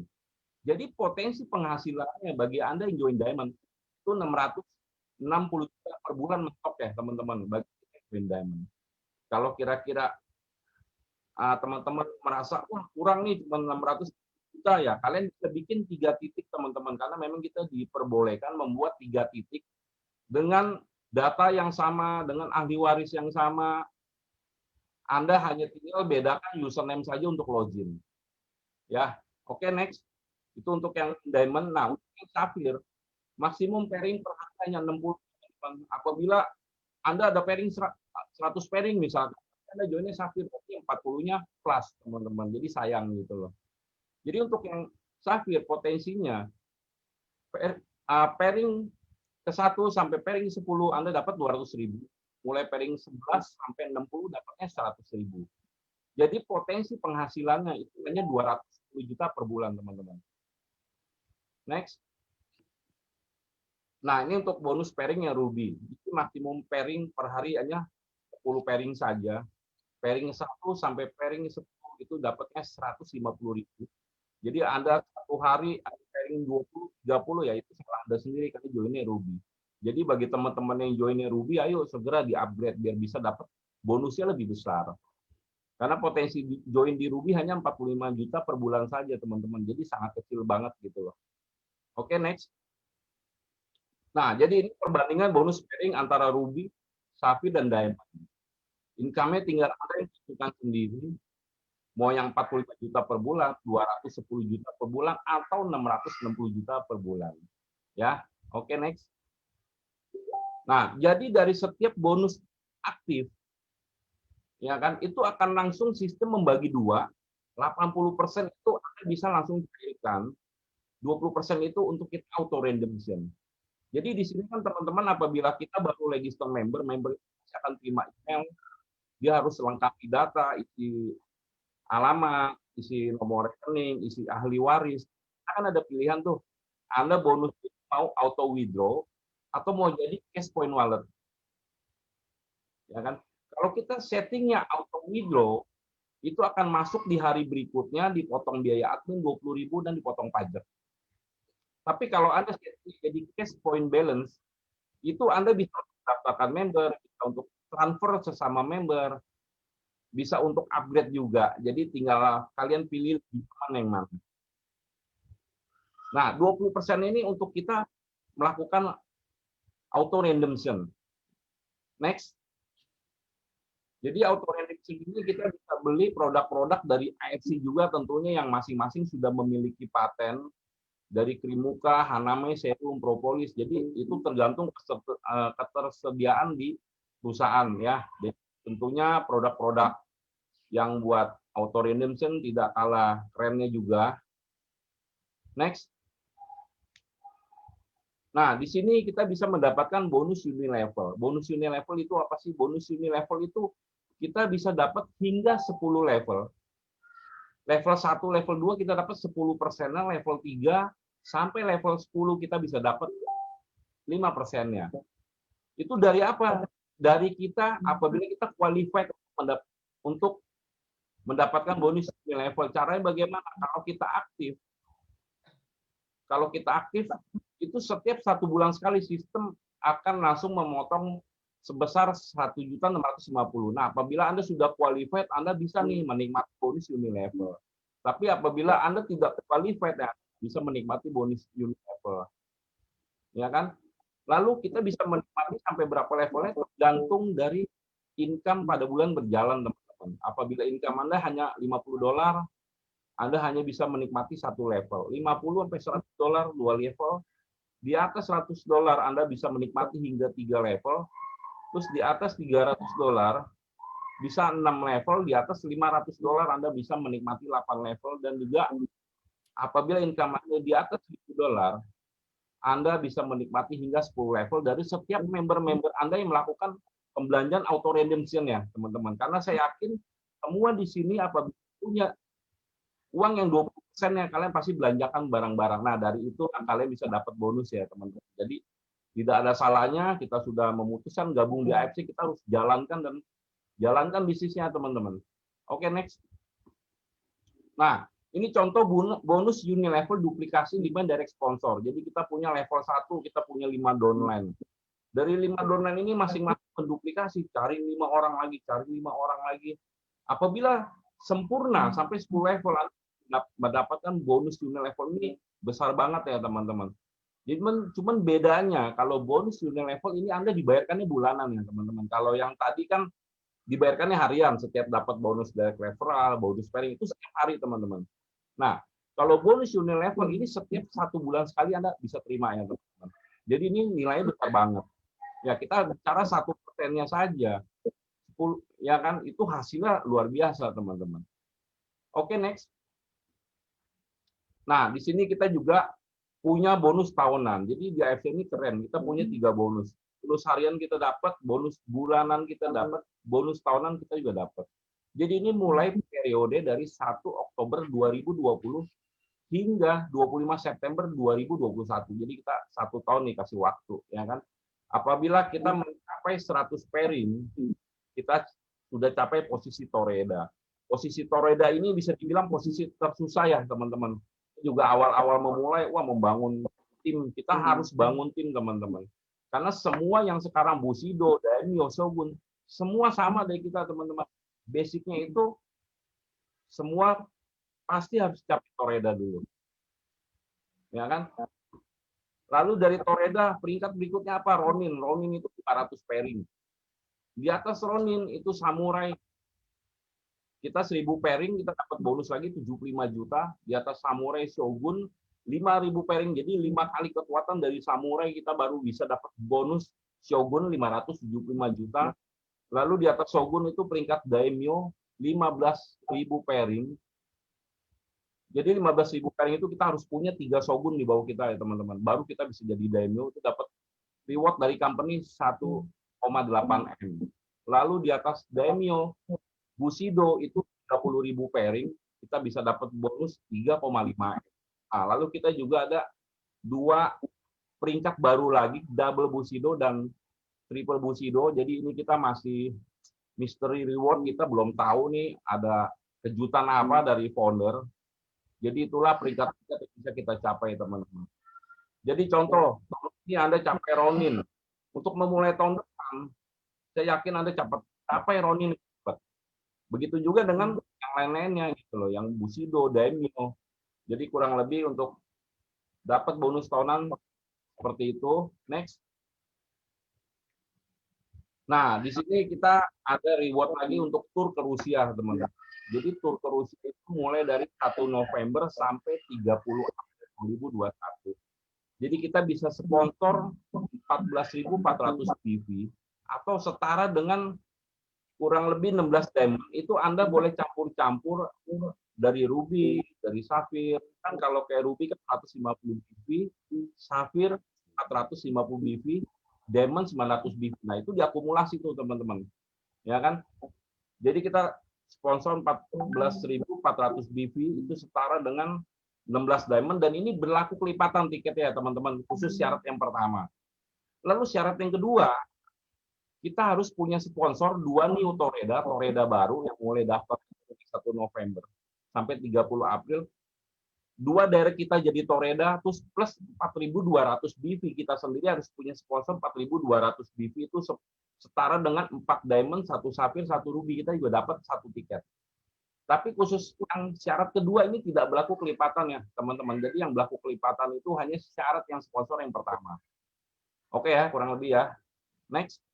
Jadi potensi penghasilannya bagi Anda yang join Diamond itu 660 juta per bulan mentok ya teman-teman bagi yang join Diamond. Kalau kira-kira teman-teman merasa wah kurang nih cuma 600 juta ya, kalian bisa bikin 3 titik teman-teman karena memang kita diperbolehkan membuat 3 titik dengan data yang sama, dengan ahli waris yang sama. Anda hanya tinggal bedakan username saja untuk login. Ya, oke next. Itu untuk yang Diamond. Nah, untuk yang Safir, maksimum pairing per hari hanya 60. Apabila Anda ada pairing 100 pairing misalnya, Anda joinnya Safir, berarti 40-nya plus, teman-teman. Jadi sayang gitu loh. Jadi untuk yang Safir, potensinya pairing ke-1 sampai pairing 10, Anda dapat 200.000. Mulai pairing 11 sampai 60 dapatnya 100.000. Jadi potensi penghasilannya itu hanya 210 juta per bulan, teman-teman. Next. Nah, ini untuk bonus pairing yang Ruby. Itu maksimum pairing per hari hanya 10 pairing saja. Pairing 1 sampai pairing 10 itu dapatnya 150.000. Jadi Anda satu hari ada pairing 20, 30 ya itu salah Anda sendiri karena joinnya Ruby. Jadi bagi teman-teman yang joinnya Ruby, ayo segera di-upgrade biar bisa dapat bonusnya lebih besar. Karena potensi join di Ruby hanya 45 juta per bulan saja, teman-teman. Jadi sangat kecil banget gitu loh. Oke, next. Nah, jadi ini perbandingan bonus pairing antara Ruby, Safir, dan Diamond. Income-nya tinggal Anda yang tentukan sendiri. Mau yang 45 juta per bulan, 210 juta per bulan, atau 660 juta per bulan. Ya, oke, next. Nah, jadi dari setiap bonus aktif, ya kan, itu akan langsung sistem membagi dua, 80% itu Anda bisa langsung cairkan, 20% itu untuk kita auto redemption. Jadi di sini kan teman-teman, apabila kita baru register member, member itu akan terima email, dia harus lengkapi data, isi alamat, isi nomor rekening, isi ahli waris. Akan ada pilihan tuh, Anda bonus mau auto withdraw atau mau jadi cash point wallet. Ya kan? Kalau kita settingnya auto withdraw, itu akan masuk di hari berikutnya, dipotong biaya admin 20.000 dan dipotong pajak. Tapi kalau Anda setting jadi cash point balance, itu Anda bisa mendaftarkan member, bisa untuk transfer sesama member, bisa untuk upgrade juga. Jadi tinggal kalian pilih mana yang mana. Nah, 20% ini untuk kita melakukan auto redemption. Next. Jadi auto redemption ini kita bisa beli produk-produk dari AFC juga tentunya yang masing-masing sudah memiliki paten dari Krimuka, Haname, Serum, Propolis. Jadi itu tergantung ketersediaan di perusahaan ya. Jadi, tentunya produk-produk yang buat auto redemption tidak kalah kerennya juga. Next. Nah, di sini kita bisa mendapatkan bonus unilevel. Bonus unilevel itu apa sih? Bonus unilevel itu kita bisa dapat hingga 10 level. Level 1, level 2 kita dapat 10%-nya, level 3 sampai level 10 kita bisa dapat 5%-nya. Itu dari apa? Dari kita apabila kita qualified untuk mendapatkan bonus unilevel. Caranya bagaimana? Kalau kita aktif, itu setiap 1 bulan sekali sistem akan langsung memotong sebesar 1.650.000. Nah, apabila Anda sudah qualified, Anda bisa nih menikmati bonus unilevel. Tapi apabila Anda tidak qualified, ya, bisa menikmati bonus unilevel. Ya kan? Lalu kita bisa menikmati sampai berapa levelnya tergantung dari income pada bulan berjalan, teman-teman. Apabila income Anda hanya $50, Anda hanya bisa menikmati 1 level. 50 sampai $100 2 level. Di atas $100 Anda bisa menikmati hingga 3 level. Terus di atas $300 bisa 6 level, di atas $500 Anda bisa menikmati 8 level, dan juga apabila income Anda di atas $1.000, Anda bisa menikmati hingga 10 level dari setiap member-member Anda yang melakukan pembelanjaan auto redemption ya, teman-teman. Karena saya yakin semua di sini apabila punya uang yang 20% yang kalian pasti belanjakan barang-barang. Nah, dari itu kalian bisa dapat bonus ya, teman-teman. Jadi tidak ada salahnya kita sudah memutuskan gabung di AFC, kita harus jalankan bisnisnya, teman-teman. Oke, next. Nah, ini contoh bonus unilevel duplikasi 5 direct sponsor. Jadi kita punya level 1, kita punya 5 downline. Dari 5 downline ini masing-masing menduplikasi, cari 5 orang lagi, cari 5 orang lagi. Apabila sempurna sampai 10 level, mendapatkan bonus unilevel ini besar banget ya, teman-teman. Jadi cuman bedanya kalau bonus unilevel ini Anda dibayarkannya bulanan ya, teman-teman. Kalau yang tadi kan dibayarkannya harian, setiap dapat bonus direct referral, bonus pairing itu setiap hari, teman-teman. Nah, kalau bonus unilevel ini setiap 1 bulan sekali Anda bisa terima ya, teman-teman. Jadi ini nilainya besar banget. Ya, kita bicara 1%-nya saja. 10, ya kan, itu hasilnya luar biasa, teman-teman. Oke, next. Nah, di sini kita juga punya bonus tahunan. Jadi di AFC ini keren, kita punya 3 bonus. Bonus harian kita dapat, bonus bulanan kita dapat, bonus tahunan kita juga dapat. Jadi ini mulai periode dari 1 Oktober 2020 hingga 25 September 2021. Jadi kita 1 tahun nih kasih waktu, ya kan. Apabila kita mencapai 100 pairing, kita sudah capai posisi Toreda. Posisi Toreda ini bisa dibilang posisi tersusah ya, teman-teman. Juga awal-awal memulai, membangun tim. Kita harus bangun tim, teman-teman. Karena semua yang sekarang Bushido, Daimyo, Shogun, semua sama dari kita, teman-teman. Basicnya itu semua pasti harus capai Toreda dulu. Ya kan? Lalu dari Toreda, peringkat berikutnya apa? Ronin. Ronin itu 400 pairing. Di atas Ronin itu Samurai. Kita 1000 pairing, kita dapat bonus lagi 75 juta. Di atas Samurai Shogun 5.000 pairing. Jadi 5 kali kekuatan dari Samurai kita baru bisa dapat bonus Shogun 575 juta. Lalu di atas Shogun itu peringkat Daimyo 15.000 pairing. Jadi 15.000 pairing itu kita harus punya 3 Shogun di bawah kita ya teman-teman. Baru kita bisa jadi Daimyo, itu dapat reward dari company 1,8 M. Lalu di atas Daimyo Bushido itu 30.000 pairing, kita bisa dapat bonus 3,5 M. Nah, lalu kita juga ada 2 peringkat baru lagi, double Bushido dan triple Bushido. Jadi ini kita masih mystery reward, kita belum tahu nih ada kejutan apa dari founder. Jadi itulah peringkat yang bisa kita capai teman-teman. Jadi contoh, ini Anda capai Ronin. Untuk memulai tahun depan, saya yakin Anda capai Ronin. Begitu juga dengan yang lain-lainnya gitu loh, yang Bushido, Daimyo. Jadi kurang lebih untuk dapat bonus tahunan seperti itu. Next. Nah, di sini kita ada reward lagi untuk tur ke Rusia, teman-teman. Jadi tur ke Rusia itu mulai dari 1 November sampai 30 April 2021. Jadi kita bisa sponsor 14.400 BV atau setara dengan kurang lebih 16 diamond. Itu Anda boleh campur-campur dari ruby, dari safir. Kan kalau kayak ruby kan 150 BV, safir 450 BV, diamond 900 BV. Nah, itu diakumulasi tuh teman-teman. Ya kan? Jadi kita sponsor 14.400 BV itu setara dengan 16 diamond, dan ini berlaku kelipatan tiketnya ya teman-teman, khusus syarat yang pertama. Lalu syarat yang kedua, kita harus punya sponsor 2 new Toreda baru yang mulai daftar 1 November sampai 30 April. 2 direct kita jadi Toreda, terus plus 4.200 BV. Kita sendiri harus punya sponsor 4.200 BV, itu setara dengan 4 diamond, 1 safir, 1 ruby. Kita juga dapat 1 tiket. Tapi khusus yang syarat kedua ini tidak berlaku kelipatan ya teman-teman. Jadi yang berlaku kelipatan itu hanya syarat yang sponsor yang pertama. Oke ya, kurang lebih ya. Next.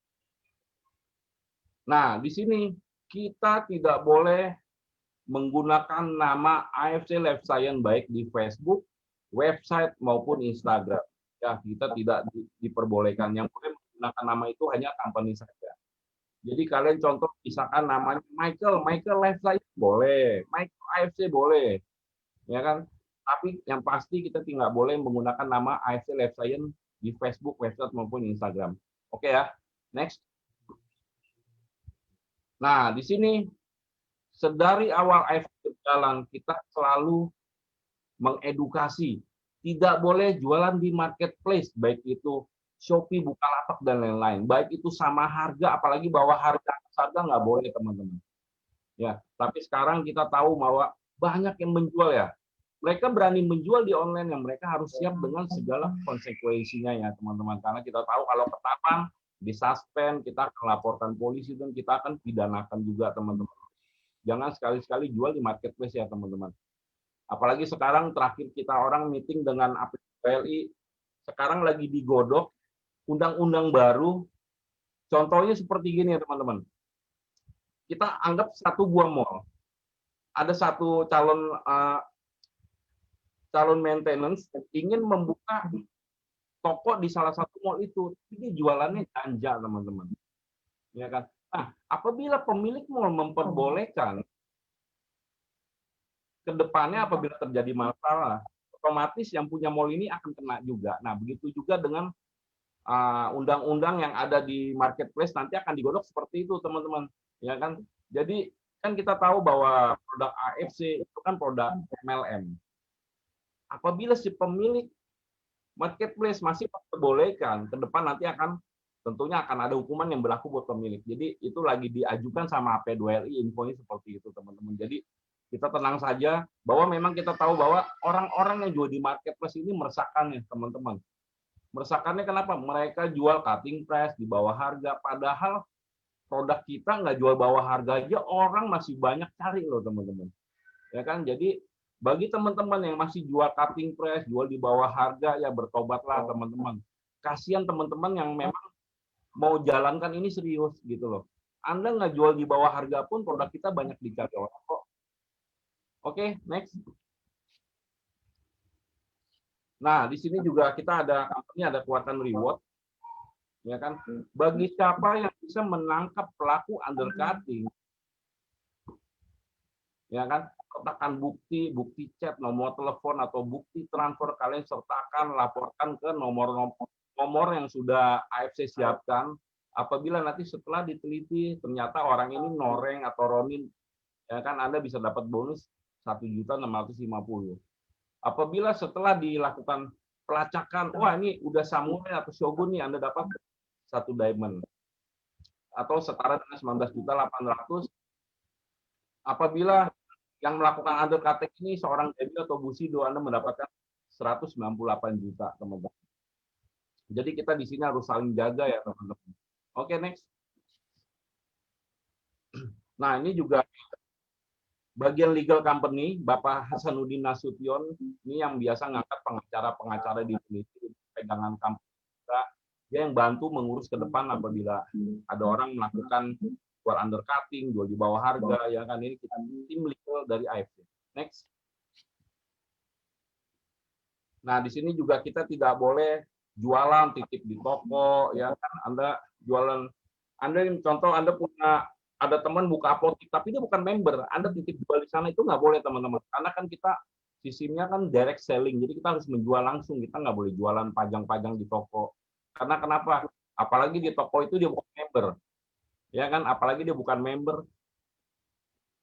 Nah, di sini kita tidak boleh menggunakan nama AFC Life Science baik di Facebook, website maupun Instagram. Ya, kita tidak diperbolehkan. Yang boleh menggunakan nama itu hanya company saja. Jadi kalian contoh misalkan namanya Michael Life Science boleh, Michael AFC boleh, ya kan? Tapi yang pasti kita tidak boleh menggunakan nama AFC Life Science di Facebook, website maupun Instagram. Oke ya, next. Nah, di sini sedari awal AFC berjalan kita selalu mengedukasi, tidak boleh jualan di marketplace, baik itu Shopee, Bukalapak, dan lain-lain. Baik itu sama harga, apalagi bahwa harga nggak boleh, teman-teman. Ya, tapi sekarang kita tahu bahwa banyak yang menjual ya. Mereka berani menjual di online yang mereka harus siap dengan segala konsekuensinya ya, teman-teman. Karena kita tahu kalau ketahuan, disuspend, kita akan laporkan polisi dan kita akan pidanakan juga, teman-teman. Jangan sekali-sekali jual di marketplace ya, teman-teman. Apalagi sekarang terakhir kita orang meeting dengan APWLI, sekarang lagi digodok undang-undang baru. Contohnya seperti gini ya teman-teman. Kita anggap satu buah mall. Ada satu calon maintenance ingin membuka toko di salah satu mall itu. Ini jualannya ganja, teman-teman. Ya kan? Nah, apabila pemilik mall memperbolehkan ke depannya apabila terjadi masalah, otomatis yang punya mall ini akan kena juga. Nah, begitu juga dengan undang-undang yang ada di marketplace nanti akan digodok seperti itu, teman-teman. Ya kan? Jadi kan kita tahu bahwa produk AFC itu kan produk MLM. Apabila si pemilik marketplace masih memperbolehkan, ke depan nanti tentunya akan ada hukuman yang berlaku buat pemilik. Jadi itu lagi diajukan sama AP2LI, infonya seperti itu, teman-teman. Jadi kita tenang saja bahwa memang kita tahu bahwa orang-orang yang jual di marketplace ini meresahkan ya, teman-teman. Meresahkannya kenapa? Mereka jual cutting price di bawah harga, padahal produk kita nggak jual bawah harga aja, orang masih banyak cari loh, teman-teman. Ya kan? Jadi bagi teman-teman yang masih jual cutting price, jual di bawah harga, ya bertobatlah teman-teman. Kasihan teman-teman yang memang mau jalankan ini serius gitu loh. Anda nggak jual di bawah harga pun produk kita banyak dicari orang kok. Oke, next. Nah, di sini juga kita ada company ada keluarkan reward, ya kan? Bagi siapa yang bisa menangkap pelaku undercutting, ya kan? Sertakan bukti chat, nomor telepon atau bukti transfer, kalian sertakan, laporkan ke nomor yang sudah AFC siapkan. Apabila nanti setelah diteliti ternyata orang ini Noreng atau Ronin, ya kan, Anda bisa dapat bonus 1.650.000. Apabila setelah dilakukan pelacakan, wah ini udah samurai atau shogun nih, Anda dapat 1 diamond atau setara dengan 19.800.000. Apabila yang melakukan undercutting ini seorang Debbie atau Bushido, Anda mendapatkan 198 juta, teman-teman. Jadi kita di sini harus saling jaga ya, teman-teman. Oke, next. Nah, ini juga bagian legal company, Bapak Hasanuddin Nasution, ini yang biasa ngangkat pengacara-pengacara di Indonesia, pegangan company kita, dia yang bantu mengurus ke depan apabila ada orang melakukan jual undercutting, jual di bawah harga, ya kan, ini kita tim legal dari AFC. Next. Nah, di sini juga kita tidak boleh jualan titip di toko, ya kan, Anda jualan, Anda contoh Anda punya ada teman buka apotek tapi dia bukan member, Anda titip jual di sana, itu nggak boleh, teman-teman. Karena kan kita sistemnya kan direct selling, jadi kita harus menjual langsung, kita nggak boleh jualan pajang-pajang di toko. Karena kenapa? Apalagi di toko itu dia bukan member, ya kan? Apalagi dia bukan member.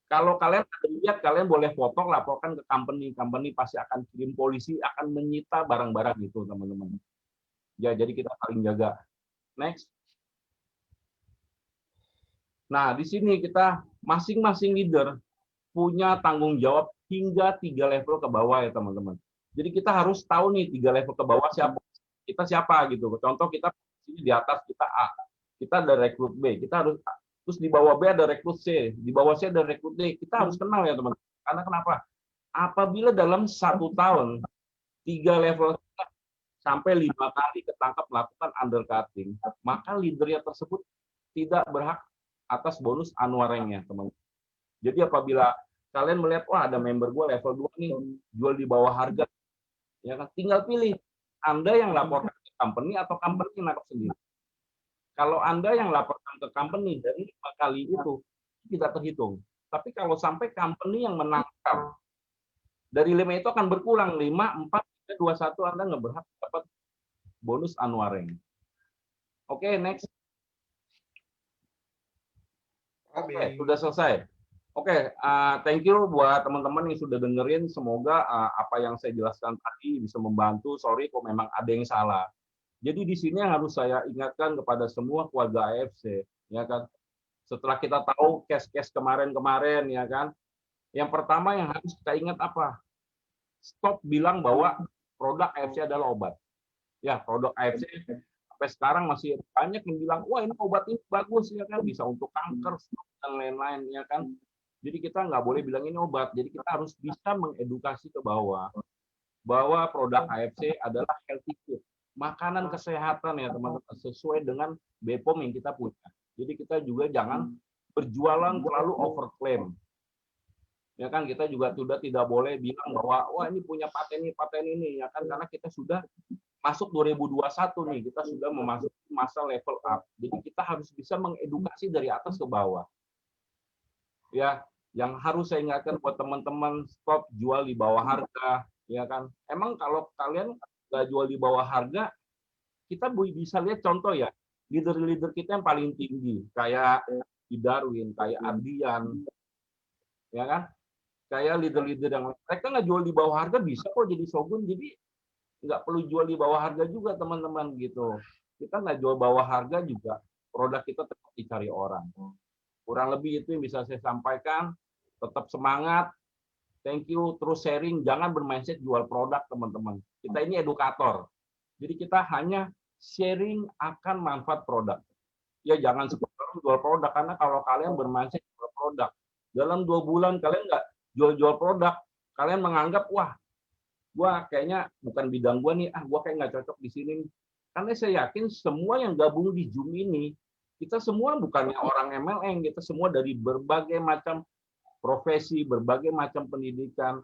Kalau kalian lihat, kalian boleh foto, laporkan ke company pasti akan kirim polisi, akan menyita barang-barang gitu, teman-teman. Ya, jadi kita saling jaga. Next. Nah, di sini kita masing-masing leader punya tanggung jawab hingga 3 level ke bawah ya, teman-teman. Jadi kita harus tahu nih 3 level ke bawah siapa gitu. Contoh kita di atas kita A, kita ada rekrut B, kita harus, terus di bawah B ada rekrut C, di bawah C ada rekrut D. Kita harus kenal ya, teman-teman. Karena kenapa? Apabila dalam 1 tahun 3 level sampai 5 kali ketangkap melakukan undercutting, maka leadernya tersebut tidak berhak atas bonus anuarengnya, teman-teman. Jadi apabila kalian melihat, wah ada member gue level 2 nih, jual di bawah harga, ya kan, tinggal pilih Anda yang laporkan ke company atau company yang nangkap sendiri. Kalau Anda yang laporkan ke company dari 5 kali itu tidak terhitung. Tapi kalau sampai company yang menangkap, dari 5 itu akan berkurang, 5, 4, 3, 2, 1, Anda nggak berhak dapat bonus anuareng. Oke, next. Oke, sudah selesai. Oke, thank you buat teman-teman yang sudah dengerin. Semoga apa yang saya jelaskan tadi bisa membantu. Sorry kok memang ada yang salah. Jadi di sini yang harus saya ingatkan kepada semua keluarga AFC, ya kan. Setelah kita tahu case-case kemarin-kemarin, ya kan. Yang pertama yang harus kita ingat apa? Stop bilang bahwa produk AFC adalah obat. Ya, produk AFC sampai sekarang masih banyak yang bilang, wah ini obat ini bagus, ya kan, bisa untuk kanker dan lain-lain, ya kan. Jadi kita nggak boleh bilang ini obat. Jadi kita harus bisa mengedukasi ke bawah bahwa produk AFC adalah healthy food, makanan kesehatan ya teman-teman, sesuai dengan BPOM yang kita punya. Jadi kita juga jangan berjualan terlalu overclaim. Ya kan, kita juga sudah tidak boleh bilang bahwa wah ini punya paten ini, ya kan, karena kita sudah masuk 2021 nih, kita sudah memasuki masa level up. Jadi kita harus bisa mengedukasi dari atas ke bawah. Ya, yang harus saya ingatkan buat teman-teman, stop jual di bawah harga, ya kan. Emang kalau kalian nggak jual di bawah harga, kita bisa lihat contoh ya, leader-leader kita yang paling tinggi, kayak di Darwin, kayak Ardian, ya kan, kayak leader-leader yang mereka nggak jual di bawah harga bisa kok jadi shogun. Jadi nggak perlu jual di bawah harga juga, teman-teman, gitu. Kita nggak jual bawah harga juga, produk kita tetap dicari orang. Kurang lebih itu yang bisa saya sampaikan. Tetap semangat. Thank you. Terus sharing. Jangan bermindset jual produk, teman-teman. Kita ini edukator. Jadi kita hanya sharing akan manfaat produk. Ya jangan sekedar jual produk. Karena kalau kalian bermindset jual produk, dalam 2 bulan kalian nggak jual-jual produk, kalian menganggap, wah, gua kayaknya bukan bidang gua nih, gua kayak nggak cocok di sini. Karena saya yakin semua yang gabung di Zoom ini Kita semua bukannya orang MLM, kita semua dari berbagai macam profesi, berbagai macam pendidikan.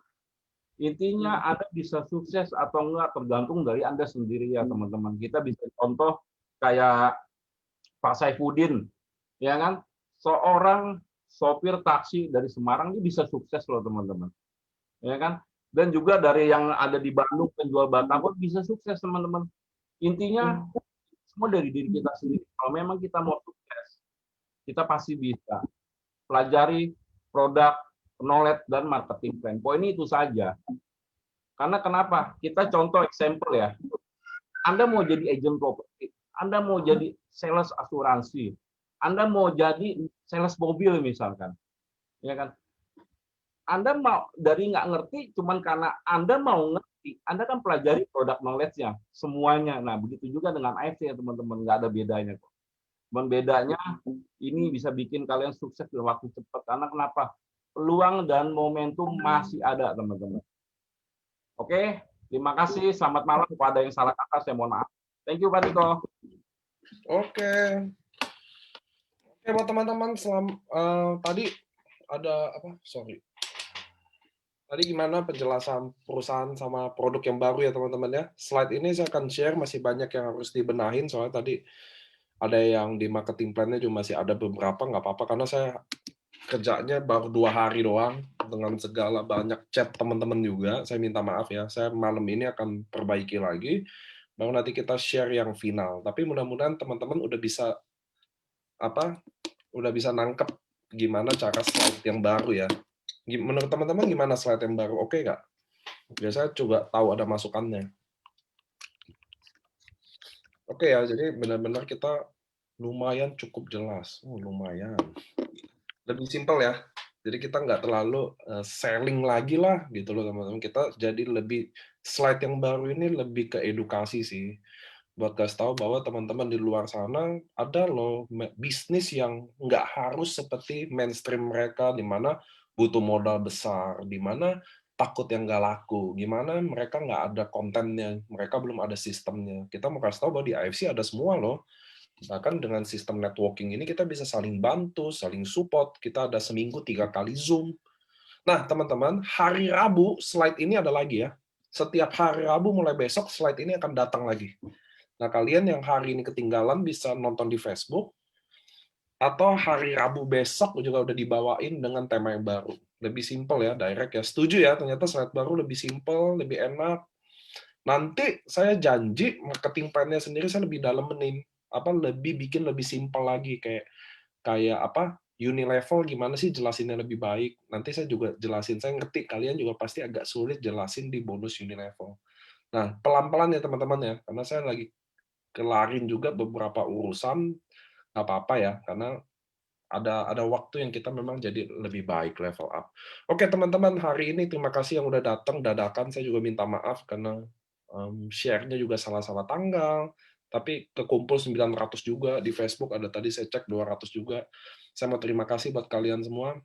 Intinya Anda bisa sukses atau enggak tergantung dari Anda sendiri ya teman-teman. Kita bisa contoh kayak Pak Saifuddin, ya kan? Seorang sopir taksi dari Semarang ini bisa sukses loh teman-teman, ya kan? Dan juga dari yang ada di Bandung penjual batagor bisa sukses teman-teman. Intinya semua dari diri kita sendiri. Kalau memang kita mau sukses, kita pasti bisa. Pelajari produk, knowledge, dan marketing plan. Poinnya itu saja. Karena kenapa? Kita contoh example ya. Anda mau jadi agent properti, Anda mau jadi sales asuransi, Anda mau jadi sales mobil misalkan, ya kan? Anda mau dari nggak ngerti, cuman karena Anda mau ngerti, Anda kan pelajari produk knowledge-nya, semuanya. Nah, begitu juga dengan AFC ya teman-teman, nggak ada bedanya kok. Cuman bedanya ini bisa bikin kalian sukses dalam waktu cepat. Karena kenapa? Peluang dan momentum masih ada teman-teman. Oke, terima kasih. Selamat malam. Kalau ada yang salah kata, saya mohon maaf. Thank you, Pak Tito. Oke, buat teman-teman, tadi ada apa? Sorry. Tadi gimana penjelasan perusahaan sama produk yang baru ya teman-teman ya. Slide ini saya akan share, masih banyak yang harus dibenahin soalnya tadi ada yang di marketing plan-nya juga masih ada beberapa, nggak apa-apa karena saya kerjanya baru 2 hari doang dengan segala banyak chat teman-teman juga. Saya minta maaf ya, saya malam ini akan perbaiki lagi, baru nanti kita share yang final. Tapi mudah-mudahan teman-teman udah bisa nangkep gimana cara slide yang baru ya. Menurut teman-teman gimana slide yang baru? Oke nggak? Biasanya coba tahu ada masukannya. Oke ya, jadi benar-benar kita lumayan cukup jelas. Lumayan. Lebih simpel ya. Jadi kita nggak terlalu selling lagi lah gitu loh teman-teman. Kita jadi lebih slide yang baru ini lebih ke edukasi sih. Buat kasih tahu bahwa teman-teman di luar sana ada loh bisnis yang nggak harus seperti mainstream mereka, di mana butuh modal besar, di mana takut yang nggak laku, gimana mereka nggak ada kontennya, mereka belum ada sistemnya. Kita mau kasih tahu bahwa di AFC ada semua loh. Bahkan dengan sistem networking ini kita bisa saling bantu, saling support. Kita ada seminggu 3 kali Zoom. Nah, teman-teman, hari Rabu slide ini ada lagi ya. Setiap hari Rabu mulai besok slide ini akan datang lagi. Nah, kalian yang hari ini ketinggalan bisa nonton di Facebook, atau hari Rabu besok juga udah dibawain dengan tema yang baru. Lebih simpel ya, direct ya. Setuju ya, ternyata slide baru lebih simpel, lebih enak. Nanti saya janji marketing plan-nya sendiri saya lebih dalemin, lebih bikin lebih simpel lagi kayak kayak apa? Unilevel gimana sih jelasinnya lebih baik. Nanti saya juga jelasin, saya ngerti kalian juga pasti agak sulit jelasin di bonus Unilevel. Nah, pelan-pelan ya teman-teman ya, karena saya lagi kelarin juga beberapa urusan, nggak apa-apa ya, karena ada waktu yang kita memang jadi lebih baik level up. Oke teman-teman, hari ini terima kasih yang udah datang dadakan. Saya juga minta maaf karena share-nya juga salah-salah tanggal, tapi kekumpul 900 juga di Facebook, ada tadi saya cek 200 juga. Saya mau terima kasih buat kalian semua.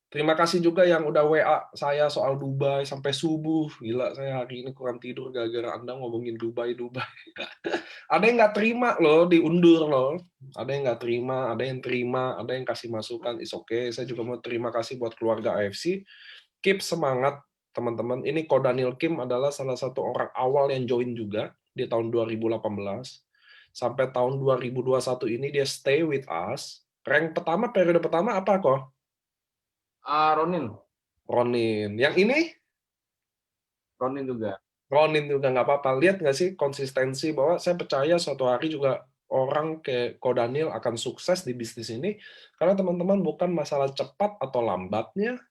Terima kasih juga yang udah WA saya soal Dubai sampai subuh. Gila, saya hari ini kurang tidur gara-gara Anda ngomongin Dubai. Ada yang nggak terima loh, diundur loh. Ada yang nggak terima, ada yang terima, ada yang kasih masukan. It's okay. Saya juga mau terima kasih buat keluarga AFC. Keep semangat, teman-teman. Ini Ko Daniel Kim adalah salah satu orang awal yang join juga di tahun 2018. Sampai tahun 2021 ini dia stay with us. Rank pertama, periode pertama apa kok? Ronin. Ronin. Yang ini? Ronin juga. Ronin juga nggak apa-apa. Lihat nggak sih konsistensi bahwa saya percaya suatu hari juga orang kayak Ko Daniel akan sukses di bisnis ini karena teman-teman bukan masalah cepat atau lambatnya,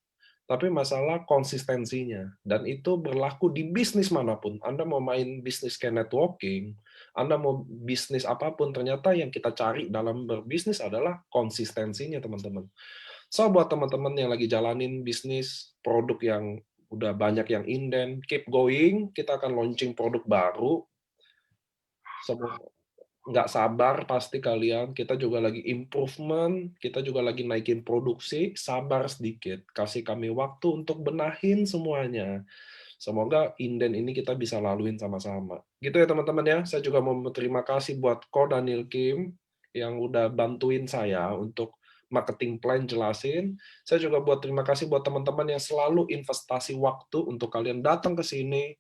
tapi masalah konsistensinya. Dan itu berlaku di bisnis manapun. Anda mau main bisnis kayak networking, Anda mau bisnis apapun, ternyata yang kita cari dalam berbisnis adalah konsistensinya, teman-teman. So, buat teman-teman yang lagi jalanin bisnis, produk yang udah banyak yang inden, keep going, kita akan launching produk baru. Nggak sabar pasti kalian, kita juga lagi improvement, kita juga lagi naikin produksi, sabar sedikit, kasih kami waktu untuk benahin semuanya. Semoga inden ini kita bisa laluin sama-sama. Gitu ya teman-teman ya, saya juga mau berterima kasih buat Ko Daniel Kim, yang udah bantuin saya untuk marketing plan jelasin. Saya juga terima kasih buat teman-teman yang selalu investasi waktu untuk kalian datang ke sini.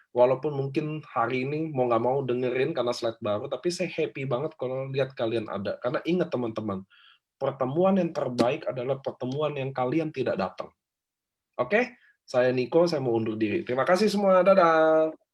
Walaupun mungkin hari ini mau nggak mau dengerin karena slide baru, tapi saya happy banget kalau lihat kalian ada. Karena ingat teman-teman, pertemuan yang terbaik adalah pertemuan yang kalian tidak datang. Oke? Saya Niko, saya mau undur diri. Terima kasih semua. Dadah.